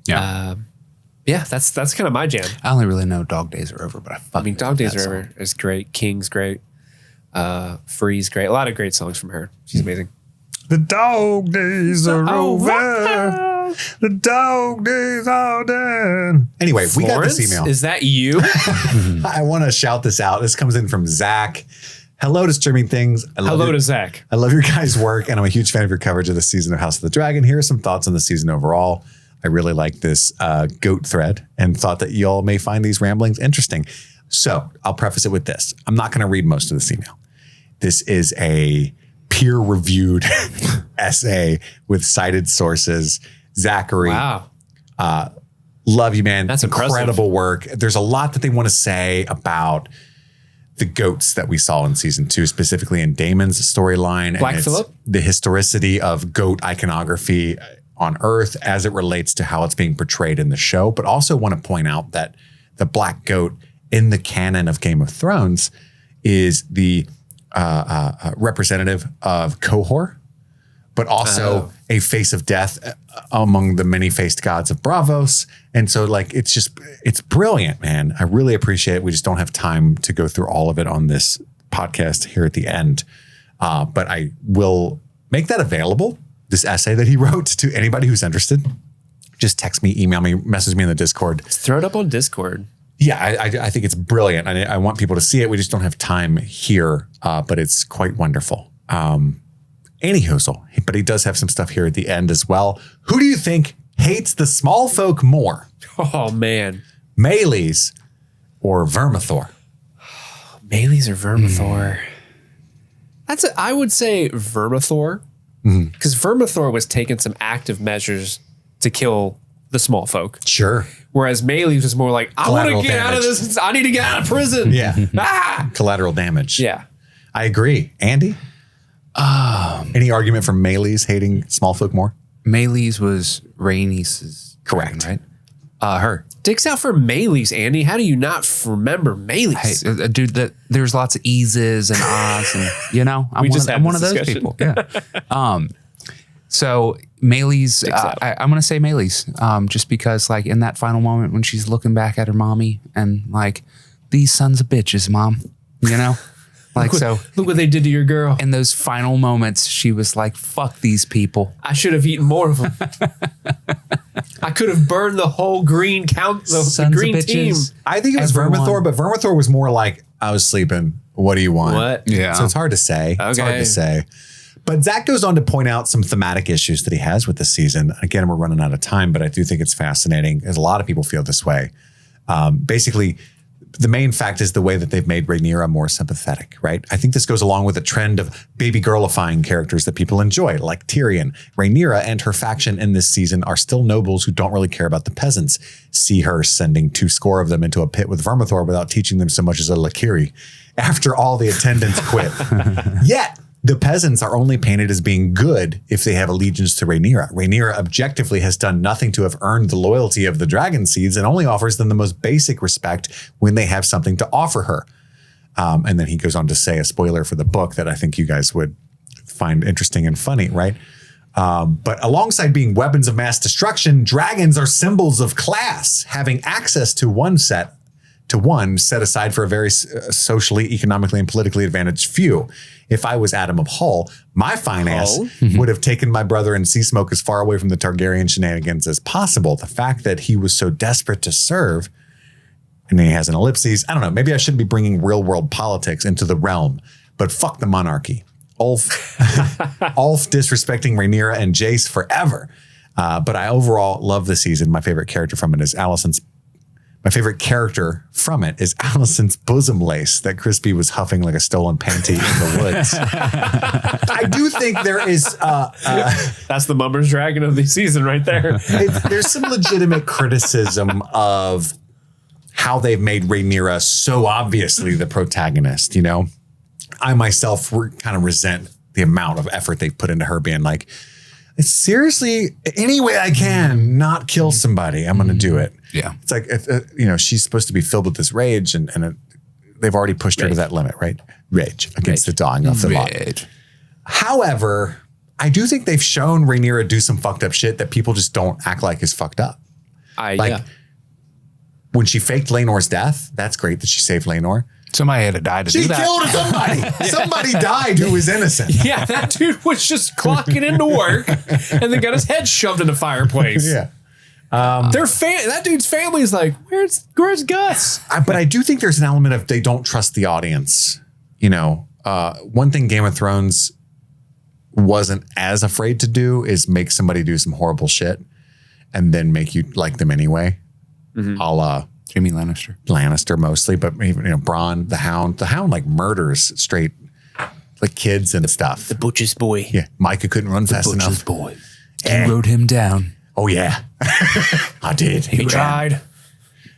Yeah. That's kind of my jam. I only really know Dog Days Are Over, but I mean Dog Days Are Over is great. King's great. Free's great. A lot of great songs from her. She's amazing. The dog days are over. The dog days are done. Anyway, Florence? We got this email. Is that you? I want to shout this out. This comes in from Zach. Hello to Streaming Things. Hello to Zach. I love your guys' work, and I'm a huge fan of your coverage of the season of House of the Dragon. Here are some thoughts on the season overall. I really like this goat thread and thought that y'all may find these ramblings interesting. So I'll preface it with this. I'm not going to read most of this email. This is a peer-reviewed essay with cited sources. Zachary. Wow. Love you, man. That's incredible work. There's a lot that they want to say about the goats that we saw in season 2, specifically in Damon's storyline. Black and Phillip? The historicity of goat iconography on Earth as it relates to how it's being portrayed in the show. But also want to point out that the black goat in the canon of Game of Thrones is the representative of Qohor, but also a face of death among the many-faced gods of Braavos. And so like, it's brilliant, man. I really appreciate it. We just don't have time to go through all of it on this podcast here at the end. But I will make that available, this essay that he wrote, to anybody who's interested. Just text me, email me, message me in the Discord. Let's throw it up on Discord. Yeah, I think it's brilliant. I want people to see it. We just don't have time here, but it's quite wonderful. Anywho, but he does have some stuff here at the end as well. Who do you think hates the small folk more? Oh, man. Meleys or Vermithor? Meleys or Vermithor? I would say Vermithor, because Vermithor was taking some active measures to kill the small folk. Sure. Whereas Meleys was more like, I want to get out of this. I need to get out of prison. Yeah. Collateral damage. Yeah. I agree. Andy? Any argument for Meleys hating small folk more? Meleys was Rhaenys' Correct. dragon, right? Her. Dicks out for Meleys, Andy. How do you not remember Meleys? Hey, dude, there's lots of eases and ahs, and I'm one of those people. Yeah. So Meleys, I'm gonna say Meleys, just because like in that final moment when she's looking back at her mommy and like, these sons of bitches, mom, like look what they did to your girl. In those final moments, she was like, fuck these people. I should have eaten more of them. I could have burned the whole green the green team. I think it was Vermithor, but Vermithor was more like, I was sleeping. What do you want? What? Yeah. So it's hard to say. It's hard to say. But Zach goes on to point out some thematic issues that he has with this season. Again, we're running out of time, but I do think it's fascinating, as a lot of people feel this way. Basically, the main fact is the way that they've made Rhaenyra more sympathetic, right? I think this goes along with a trend of baby girlifying characters that people enjoy, like Tyrion. Rhaenyra and her faction in this season are still nobles who don't really care about the peasants. See her sending 2 of them into a pit with Vermithor without teaching them so much as a Lakiri after all the attendants quit. Yet, the peasants are only painted as being good if they have allegiance to Rhaenyra. Rhaenyra objectively has done nothing to have earned the loyalty of the dragon seeds and only offers them the most basic respect when they have something to offer her. And then he goes on to say a spoiler for the book that I think you guys would find interesting and funny, right? But alongside being weapons of mass destruction, dragons are symbols of class, having access to one set aside for a very socially, economically, and politically advantaged few. If I was Adam of Hull, my fine ass would have taken my brother and Seasmoke as far away from the Targaryen shenanigans as possible. The fact that he was so desperate to serve, and then he has an ellipses. I don't know. Maybe I shouldn't be bringing real world politics into the realm, but fuck the monarchy. Ulf disrespecting Rhaenyra and Jace forever. But I overall love the season. My favorite character from it is Alicent's bosom lace that Crispy was huffing like a stolen panty in the woods. I do think there is... That's the Mummer's Dragon of the season right there. There's some legitimate criticism of how they've made Rhaenyra so obviously the protagonist, I myself kind of resent the amount of effort they've put into her being like, seriously, any way I can not kill somebody, I'm going to do it. Yeah. It's like, she's supposed to be filled with this rage and they've already pushed her to that limit, right? Rage against the dawing of the light. However, I do think they've shown Rhaenyra do some fucked up shit that people just don't act like is fucked up. When she faked Laenor's death, that's great that she saved Laenor. Somebody had to die to do that. She killed somebody. Somebody died who was innocent. Yeah, that dude was just clocking into work and then got his head shoved in a fireplace. Yeah. That dude's family's like, where's Gus? But I do think there's an element of they don't trust the audience. One thing Game of Thrones wasn't as afraid to do is make somebody do some horrible shit. and then make you like them anyway. Mm-hmm. A la Jaime Lannister. Lannister mostly, but even, Bronn, the Hound. The Hound like murders straight like kids and stuff. The butcher's boy. Yeah. Micah couldn't run fast enough. Boy. You rode him down. Oh yeah. I did. He tried.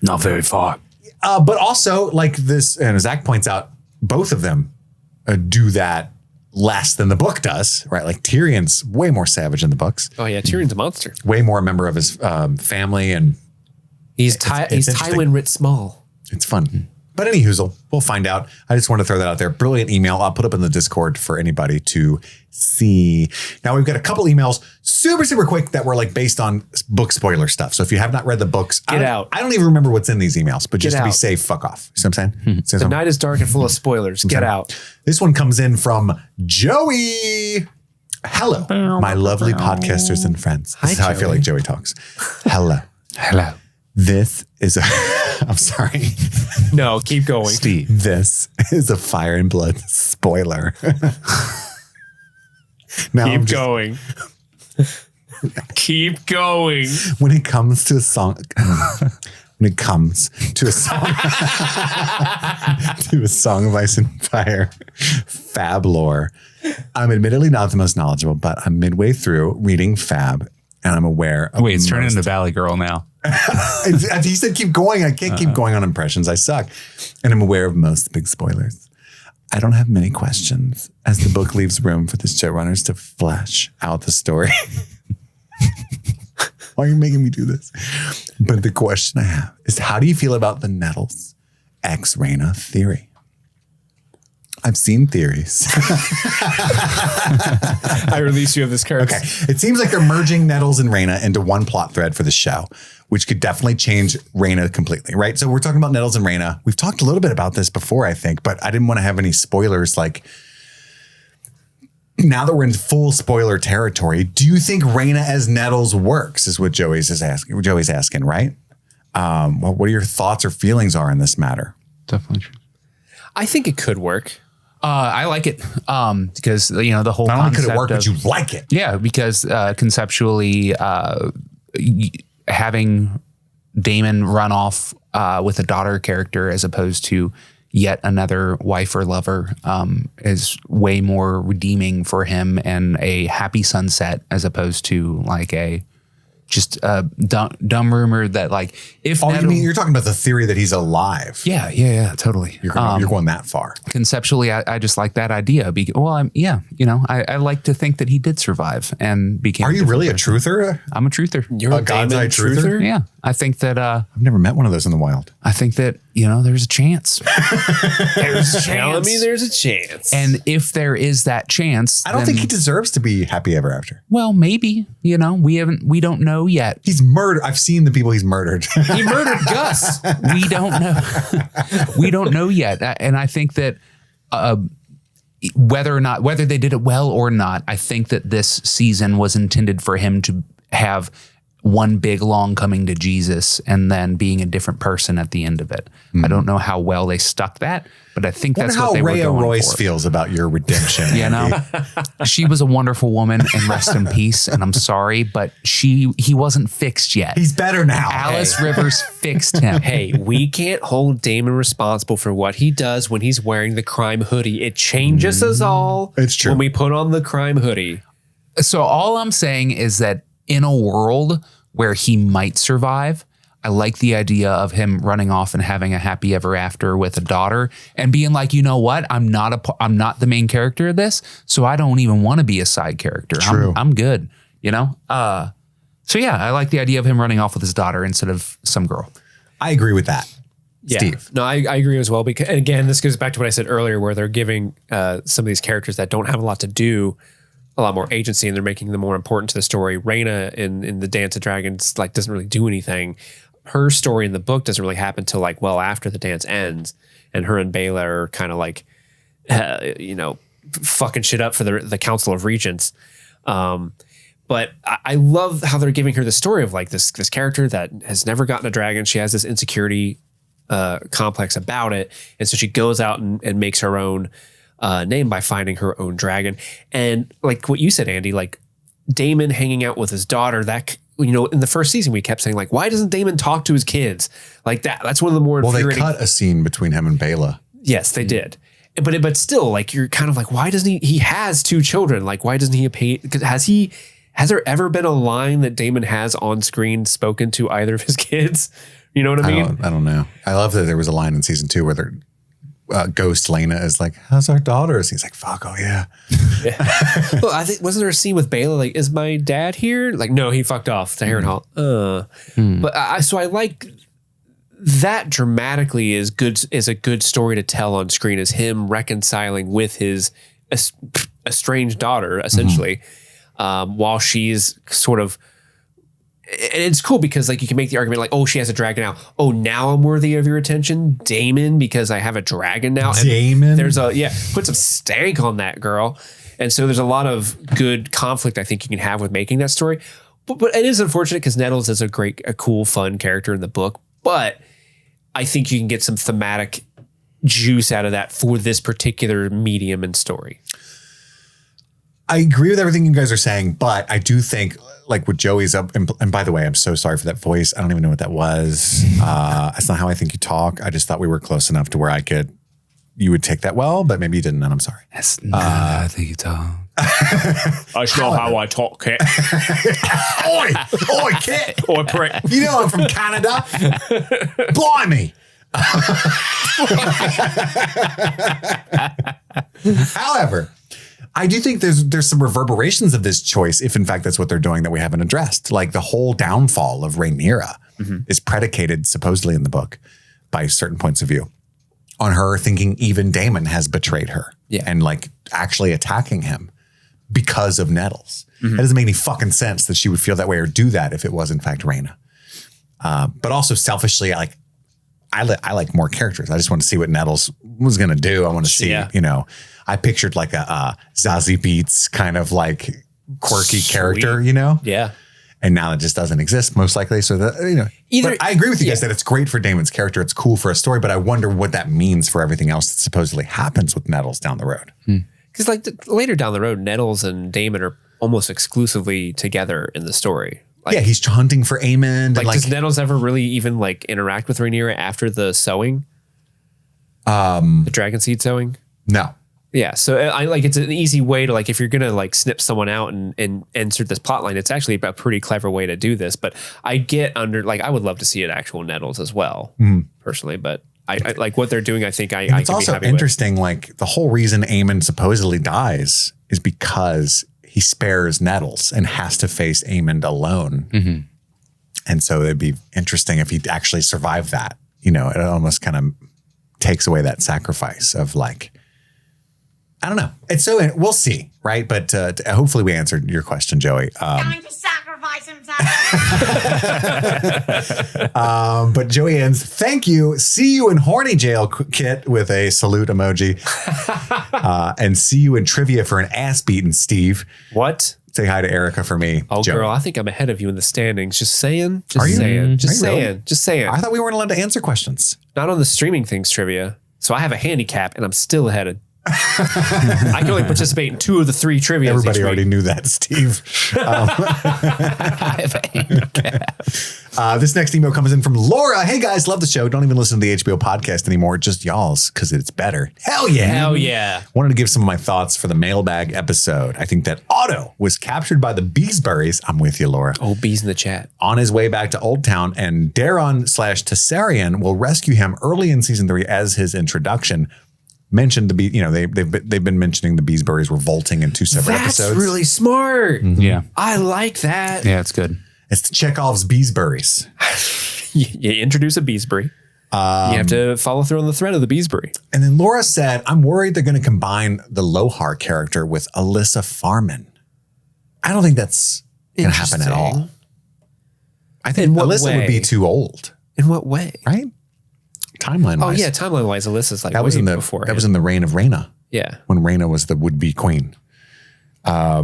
Not very far. But also like this, and as Zach points out, both of them do that less than the book does, right? Like Tyrion's way more savage in the books. Oh yeah, Tyrion's a monster. Way more a member of his family, and He's it's Tywin writ small. it's fun. But any hoozle, we'll find out. I just want to throw that out there. Brilliant email. I'll put up in the Discord for anybody to see. Now we've got a couple emails, super, super quick, that were like based on book spoiler stuff. So if you have not read the books, Get out. I don't even remember what's in these emails, but just Get to be out. safe, fuck off. You know what I'm saying? The night is dark and full of spoilers. Get out. This one comes in from Joey. Hello, my lovely podcasters and friends. This is how I feel like Joey talks. Hello. Hello. This is a, I'm sorry. No, keep going. Steve. This is a Fire and Blood spoiler. Now Keep I'm just- going. Keep going. When it comes to a song, when it comes to a song, to a Song of Ice and Fire Fab lore, I'm admittedly not the most knowledgeable, but I'm midway through reading Fab, and I'm aware of Wait, it's turning into Valley Girl now. He said keep going. I can't keep going on impressions. I suck. And I'm aware of most big spoilers. I don't have many questions, as the book leaves room for the showrunners to flesh out the story. Why are you making me do this? But the question I have is, how do you feel about the Nettles ex Rhaena theory? I've seen theories. I release you of this curse. Okay. It seems like they're merging Nettles and Rhaena into one plot thread for the show, which could definitely change Rhaena completely, right? So we're talking about Nettles and Rhaena. We've talked a little bit about this before, I think, but I didn't want to have any spoilers. Like, now that we're in full spoiler territory, do you think Rhaena as Nettles works? Is what Joey's asking, right? What are your thoughts or feelings are in this matter? Definitely true. I think it could work. I like it because the whole Not only could it concept work, but of- you like it. Yeah, because conceptually, having Daemon run off with a daughter character as opposed to yet another wife or lover is way more redeeming for him, and a happy sunset as opposed to like a just a dumb rumor that like if you mean you're talking about the theory that he's alive? Yeah, totally. You're going that far. Conceptually, I just like that idea. I like to think that he did survive and became. Are you really a truther? I'm a truther. You're a God's eye truther? Yeah, I think that. I've never met one of those in the wild. I think that there's a chance. There's a chance. There's a chance. And if there is that chance, I don't think he deserves to be happy ever after. Well, maybe we don't know yet. He's murdered. I've seen the people he's murdered. He murdered Gus. We don't know. We don't know yet, and I think that whether they did it well or not, I think that this season was intended for him to have one big long coming to Jesus and then being a different person at the end of it. I don't know how well they stuck that, but I think that's what they were Rhea going Royce for. feels about your redemption. She was a wonderful woman, and rest in peace. And I'm sorry, but he wasn't fixed yet. He's better now. Alice Rivers fixed him. Hey, we can't hold Daemon responsible for what he does when he's wearing the crime hoodie. It changes us all. It's true. When we put on the crime hoodie. So all I'm saying is that in a world where he might survive, I like the idea of him running off and having a happy ever after with a daughter and being like, you know what? I'm not the main character of this, so I don't even want to be a side character. True. I'm good, So yeah, I like the idea of him running off with his daughter instead of some girl. I agree with that. Yeah. Steve. No, I agree as well. Because, and again, this goes back to what I said earlier, where they're giving some of these characters that don't have a lot to do a lot more agency, and they're making them more important to the story. Rhaena in the Dance of Dragons doesn't really do anything. Her story in the book doesn't really happen till after the dance ends, and her and Bela are kind of fucking shit up for the Council of Regents. But I love how they're giving her the story of this character that has never gotten a dragon. She has this insecurity complex about it, and so she goes out and makes her own name by finding her own dragon. And like what you said, Andy, Daemon hanging out with his daughter, that you know, in the first season, we kept saying like, why doesn't Daemon talk to his kids like that? That's one of the more Well, they infuriating. cut a scene between him and Bela. Yes, they did. But still, like, you're kind of like, why doesn't he has 2 children? Like, why doesn't he pay? Because has there ever been a line that Daemon has on screen spoken to either of his kids? You know what I mean? I don't know. I love that there was a line in season 2 where they're Ghost Lena is like, how's our daughters? He's like, fuck, oh yeah. Well, I think, wasn't there a scene with Bela like, is my dad here? Like, no, he fucked off to Harrenhal. But I like that dramatically is a good story to tell on screen, is him reconciling with his estranged daughter essentially, while she's sort of. And it's cool because like you can make the argument like, oh, she has a dragon now. Oh, now I'm worthy of your attention, Daemon, because I have a dragon now. Daemon? There's put some stank on that girl. And so there's a lot of good conflict I think you can have with making that story. But it is unfortunate because Nettles is a cool, fun character in the book. But I think you can get some thematic juice out of that for this particular medium and story. I agree with everything you guys are saying, but I do think like with Joey's up, and by the way, I'm so sorry for that voice. I don't even know what that was. That's not how I think you talk. I just thought we were close enough to where you would take that well, but maybe you didn't, and I'm sorry. That's not how I think you talk. That's not how I talk, Kit. Oi, Kit. Oi, prick. You know I'm from Canada. Blimey. However, I do think there's some reverberations of this choice, if in fact that's what they're doing, that we haven't addressed. Like the whole downfall of Rhaenyra is predicated supposedly in the book by certain points of view on her thinking even Daemon has betrayed her and like actually attacking him because of Nettles. That doesn't make any fucking sense that she would feel that way or do that if it was in fact Rhaena. But also selfishly, I like more characters. I just want to see what Nettles was going to do. I want to see, you know, I pictured like a Zazie Beetz kind of like quirky character, you know? Yeah. And now it just doesn't exist most likely. So that, you know, but I agree with you guys that it's great for Daemon's character. It's cool for a story, but I wonder what that means for everything else that supposedly happens with Nettles down the road. Because like later down the road, Nettles and Daemon are almost exclusively together in the story. Like, yeah, he's hunting for Aemond. Like, does Nettles ever really even like interact with Rhaenyra after the sowing? The dragon seed sowing? No. Yeah, so I like it's an easy way to like if you're gonna like snip someone out and insert this plot line, it's actually a pretty clever way to do this. But I get under like I would love to see an actual Nettles as well, personally. But I like what they're doing. I think it's also interesting. Like the whole reason Aemond supposedly dies is because he spares Nettles and has to face Aemond alone. And so it'd be interesting if he'd actually survived that. You know, it almost kind of takes away that sacrifice of like. I don't know. It's so we'll see, right? But hopefully we answered your question, Joey. Going to sacrifice himself. But Joey ends. Thank you. See you in horny jail, Kit, with a salute emoji, and see you in trivia for an ass beating, Steve. What? Say hi to Erica for me. Oh, Joey. girl, I think I'm ahead of you in the standings. Just saying. Are you? Just saying. I thought we weren't allowed to answer questions. Not on the streaming things trivia. So I have a handicap, and I'm still ahead of. I can only participate in 2 of the 3 trivia. Everybody already knew that, Steve. This next email comes in from Laura. Hey guys, love the show. Don't even listen to the HBO podcast anymore. Just y'all's because it's better. Hell yeah. Hell yeah. Wanted to give some of my thoughts for the mailbag episode. I think that Otto was captured by the Beesburys. I'm with you, Laura. Oh, bees in the chat. On his way back to Old Town, and Daron/Tessarion will rescue him early in season 3 as his introduction. Mentioned they've been mentioning the Beesburys revolting in 2 separate episodes. That's really smart. Yeah. I like that. Yeah, it's good. It's Chekhov's Beesburys. You introduce a Beesbury. You have to follow through on the thread of the Beesbury. And then Laura said, I'm worried they're going to combine the Lohar character with Alyssa Farman. I don't think that's going to happen at all. I think Alyssa would be too old. In what way? Right? Timeline wise. Oh yeah, timeline wise, Alyssa's like that was in the before. That was in the reign of Rhaena. Yeah, when Rhaena was the would-be queen. Yeah.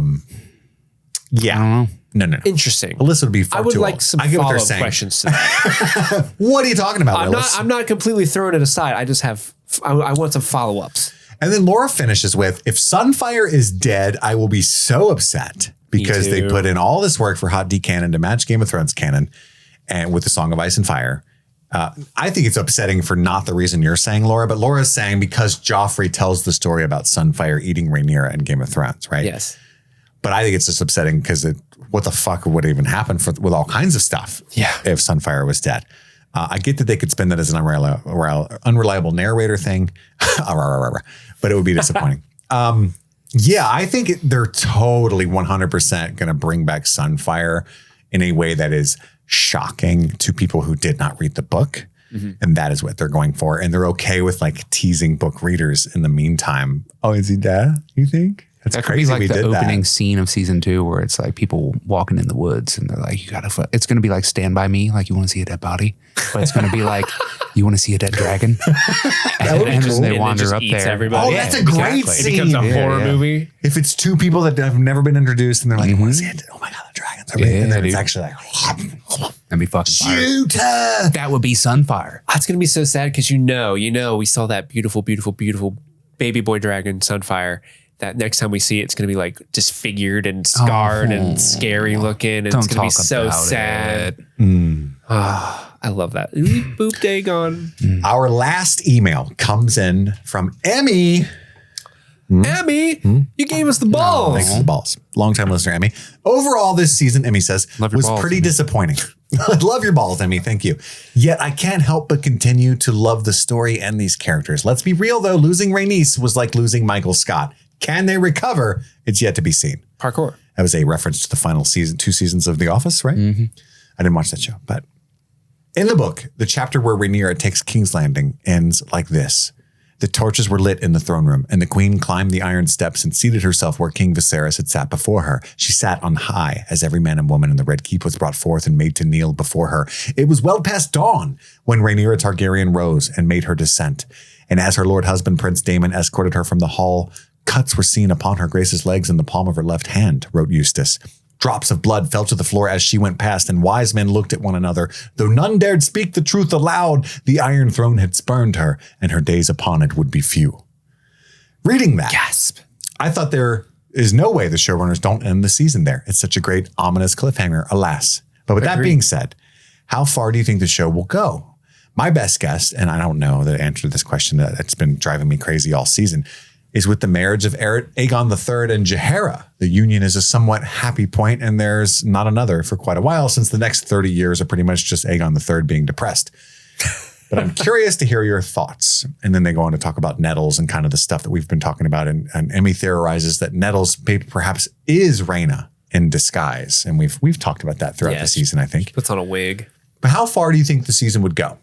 No. Interesting. Alyssa would be far I would too like old. some I get what they're follow-up saying. questions to that. What are you talking about, Willis? I'm not completely throwing it aside. I just have I want some follow-ups. And then Laura finishes with, if Sunfire is dead, I will be so upset. because they put in all this work for Hot D canon to match Game of Thrones canon and with the Song of Ice and Fire. I think it's upsetting for not the reason you're saying, Laura, but Laura's saying because Joffrey tells the story about Sunfire eating Rhaenyra in Game of Thrones, right? Yes. But I think it's just upsetting because what the fuck would even happen with all kinds of stuff if Sunfire was dead? I get that they could spin that as an unreliable narrator thing, but it would be disappointing. I think they're totally 100% going to bring back Sunfire in a way that is shocking to people who did not read the book. Mm-hmm. And that is what they're going for. And they're okay with like teasing book readers in the meantime. Oh, is he dead? You think? That's crazy. Could be like the opening scene of season 2 where it's like people walking in the woods and they're like, it's going to be like Stand By Me. Like, you want to see a dead body, but it's going to be like, you want to see a dead dragon? and cool. They wander up there. Everybody. Oh, that's a great scene. It becomes a horror movie. If it's 2 people that have never been introduced and they're like, I want to see it. Oh my God, the dragons are and then it's actually like, that'd be fucking shoot. That would be Sunfire. That's going to be so sad because you know, we saw that beautiful, beautiful, beautiful baby boy dragon Sunfire. That next time we see it, it's going to be like disfigured and scarred and scary looking. And it's going to be so sad. I love that. Boop Dagon. Our last email comes in from Emmy. Emmy, you gave us the balls. Thanks for the balls. Long-time listener, Emmy. Overall, this season, Emmy says, was pretty disappointing. Love your balls, Emmy. Thank you. Yet I can't help but continue to love the story and these characters. Let's be real, though. Losing Rhaenys was like losing Michael Scott. Can they recover? It's yet to be seen. Parkour. That was a reference to the final season, 2 seasons of The Office, right? Mm-hmm. I didn't watch that show, but in the book, the chapter where Rhaenyra takes King's Landing ends like this. The torches were lit in the throne room, and the queen climbed the iron steps and seated herself where King Viserys had sat before her. She sat on high as every man and woman in the Red Keep was brought forth and made to kneel before her. It was well past dawn when Rhaenyra Targaryen rose and made her descent. And as her lord husband, Prince Daemon, escorted her from the hall, cuts were seen upon her grace's legs and the palm of her left hand, wrote Eustace. Drops of blood fell to the floor as she went past, and wise men looked at one another. Though none dared speak the truth aloud, the Iron Throne had spurned her, and her days upon it would be few. Reading that, gasp. I thought there is no way the showrunners don't end the season there. It's such a great, ominous cliffhanger, alas. But with that being said, how far do you think the show will go? My best guess, and I don't know the answer to this question that's been driving me crazy all season, is with the marriage of Aegon III and Jaehaera. The union is a somewhat happy point, and there's not another for quite a while, since the next 30 years are pretty much just Aegon III being depressed. But I'm curious to hear your thoughts. And then they go on to talk about Nettles and kind of the stuff that we've been talking about. And Emmy theorizes that Nettles perhaps is Rhaena in disguise. And we've talked about that throughout the season, I think. She puts on a wig. But how far do you think the season would go?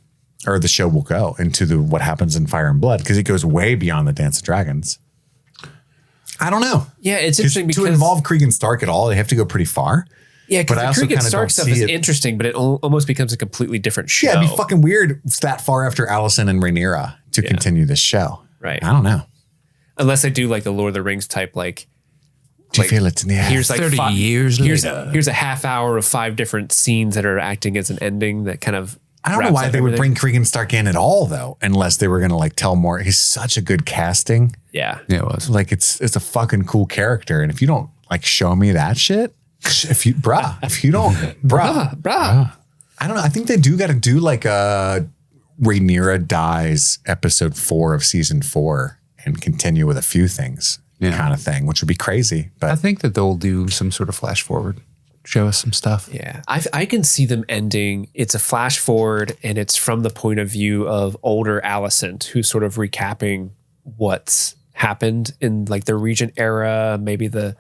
Or the show will go into what happens in Fire and Blood? Because it goes way beyond the Dance of Dragons. I don't know. Yeah, it's interesting because to involve Cregan Stark at all, they have to go pretty far. Yeah, because the Cregan Stark stuff is interesting, but it almost becomes a completely different show. Yeah, it'd be fucking weird that far after Alicent and Rhaenyra to continue this show. Right. I don't know. Unless they do like the Lord of the Rings type, like. Do you feel it's in the air? Here's like 30 years later. Here's a half hour of 5 different scenes that are acting as an ending that kind of. I don't know why they would bring Cregan Stark in at all, though, unless they were going to like tell more. He's such a good casting. Yeah, it was. Like it's a fucking cool character, and if you don't like show me that shit, if you don't, I don't know. I think they do got to do like a Rhaenyra dies episode 4 of season 4 and continue with a few things kind of thing, which would be crazy. But I think that they'll do some sort of flash forward. Show us some stuff. Yeah. I can see them ending. It's a flash forward and it's from the point of view of older Alicent, who's sort of recapping what's happened in like the Regent era, maybe the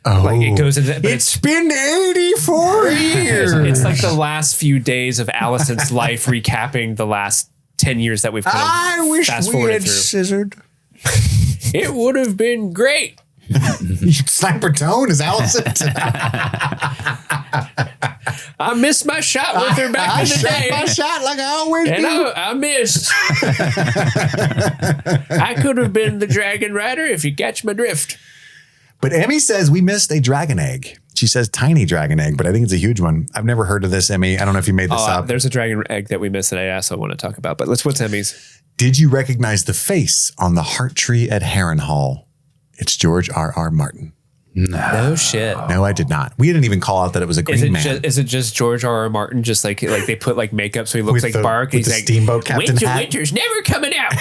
like it goes into it's been 84 years. It's like the last few days of Alicent's life recapping the last 10 years that we've kind of I wish fast we forwarded had through. scissored. It would have been great. Sniper Tone is Alicent. I missed my shot with her back in the day. My shot like I always do. I missed. I could have been the dragon rider if you catch my drift. But Emmy says we missed a dragon egg. She says tiny dragon egg, but I think it's a huge one. I've never heard of this, Emmy. I don't know if you made this up. There's a dragon egg that we missed that I also want to talk about. But what's Emmy's? Did you recognize the face on the heart tree at Harrenhal? It's George R.R. Martin. No shit. No, I did not. We didn't even call out that it was a Green Man. Is it just George R.R. Martin? Just like they put like makeup so he looks With like Bark. with He's the like Steamboat Captain hat. Winter's never coming out.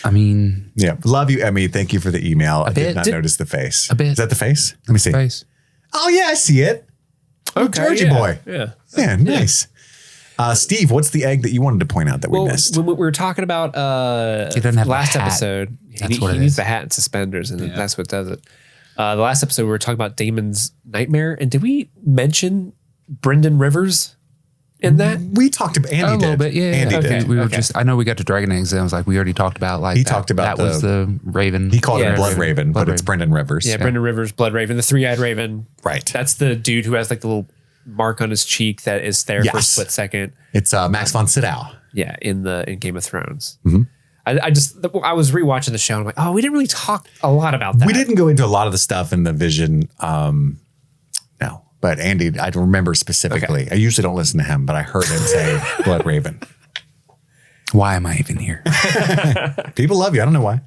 I mean, yeah. Love you, Emmy. Thank you for the email. I did not notice the face. A bit. Is that the face? Let me see. Face. Oh yeah, I see it. Okay, Georgie boy. Yeah, nice. Steve, what's the egg that you wanted to point out that we missed? When we were talking about He doesn't have last a hat. episode, That's what he it needs is. the hat and suspenders, and that's what does it. The last episode we were talking about Damon's nightmare, and did we mention Brendan Rivers in that? We talked about Andy a little bit, yeah. Andy did. We were just. I know we got to Dragon Eggs, and I was like, we already talked about like He talked about that was the Raven. He called it Blood Raven, but it's Brendan Rivers. Yeah, Brendan Rivers, Blood Raven, the three-eyed Raven. Right. That's the dude who has like the little mark on his cheek that is there for a split second. It's Max von Sydow. Yeah, in Game of Thrones. Mm-hmm. I was rewatching the show and I'm like, oh, we didn't really talk a lot about that. We didn't go into a lot of the stuff in the Vision. No, but Andy, I remember specifically. I usually don't listen to him, but I heard him say Blood Raven. Why am I even here? People love you. I don't know why.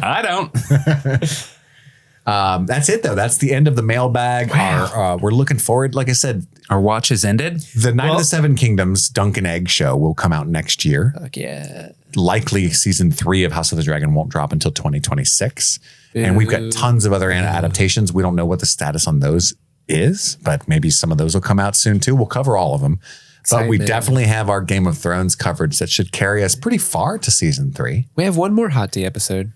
I don't. That's it though. That's the end of the mailbag. Wow. We're looking forward. Like I said, our watch has ended. The Night of the Seven Kingdoms Dunk and Egg show will come out next year. Fuck yeah. Likely season 3 of House of the Dragon won't drop until 2026. And we've got tons of other adaptations. We don't know what the status on those is, but maybe some of those will come out soon too. We'll cover all of them. But we definitely have our Game of Thrones coverage that should carry us pretty far to season 3. We have one more Hot Tea episode.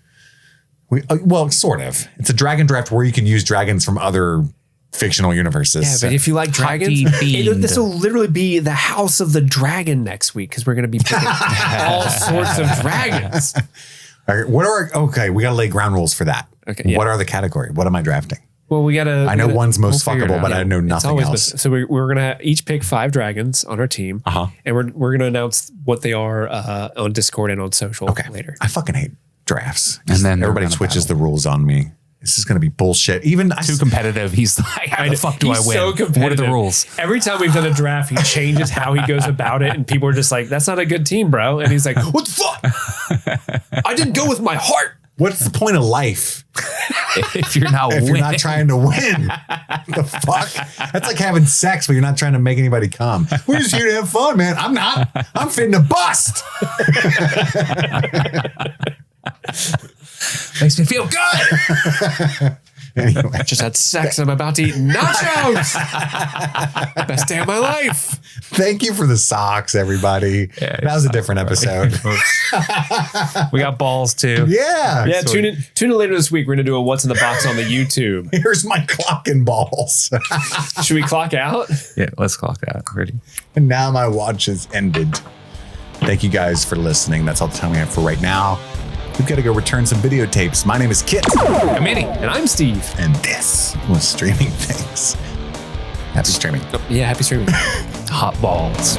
Well, sort of. It's a dragon draft where you can use dragons from other fictional universes. Yeah, but if you like dragons, this will literally be the House of the Dragon next week because we're going to be picking all sorts of dragons. All right, we got to lay ground rules for that. Okay. Yeah. What are the category? What am I drafting? Well, we got to. I know one's most fuckable, but I know nothing else. So we're going to each pick 5 dragons on our team. And we're going to announce what they are on Discord and on social later. I fucking hate drafts. And then everybody switches the rules on me. This is going to be bullshit. Even too competitive. He's like, how the fuck do I win? So competitive. What are the rules? Every time we've done a draft, he changes how he goes about it, and people are just like, "That's not a good team, bro." And he's like, "What the fuck? I didn't go with my heart." What's the point of life if you're not trying to win? The fuck? That's like having sex, but you're not trying to make anybody come. We're just here to have fun, man. I'm not. I'm fitting to bust. Makes me feel good. Anyway. I just had sex. I'm about to eat nachos. Best day of my life. Thank you for the socks, everybody. Yeah, that was a different episode. We got balls too. Yeah. Yeah. Tune in later this week. We're gonna do a What's in the Box on the YouTube. Here's my clock and balls. Should we clock out? Yeah, let's clock out. Ready? And now my watch has ended. Thank you guys for listening. That's all the time we have for right now. We've got to go return some videotapes. My name is Kit. I'm Eddie. And I'm Steve. And this was Streaming Things. Happy streaming. Yeah, happy streaming. Hot balls.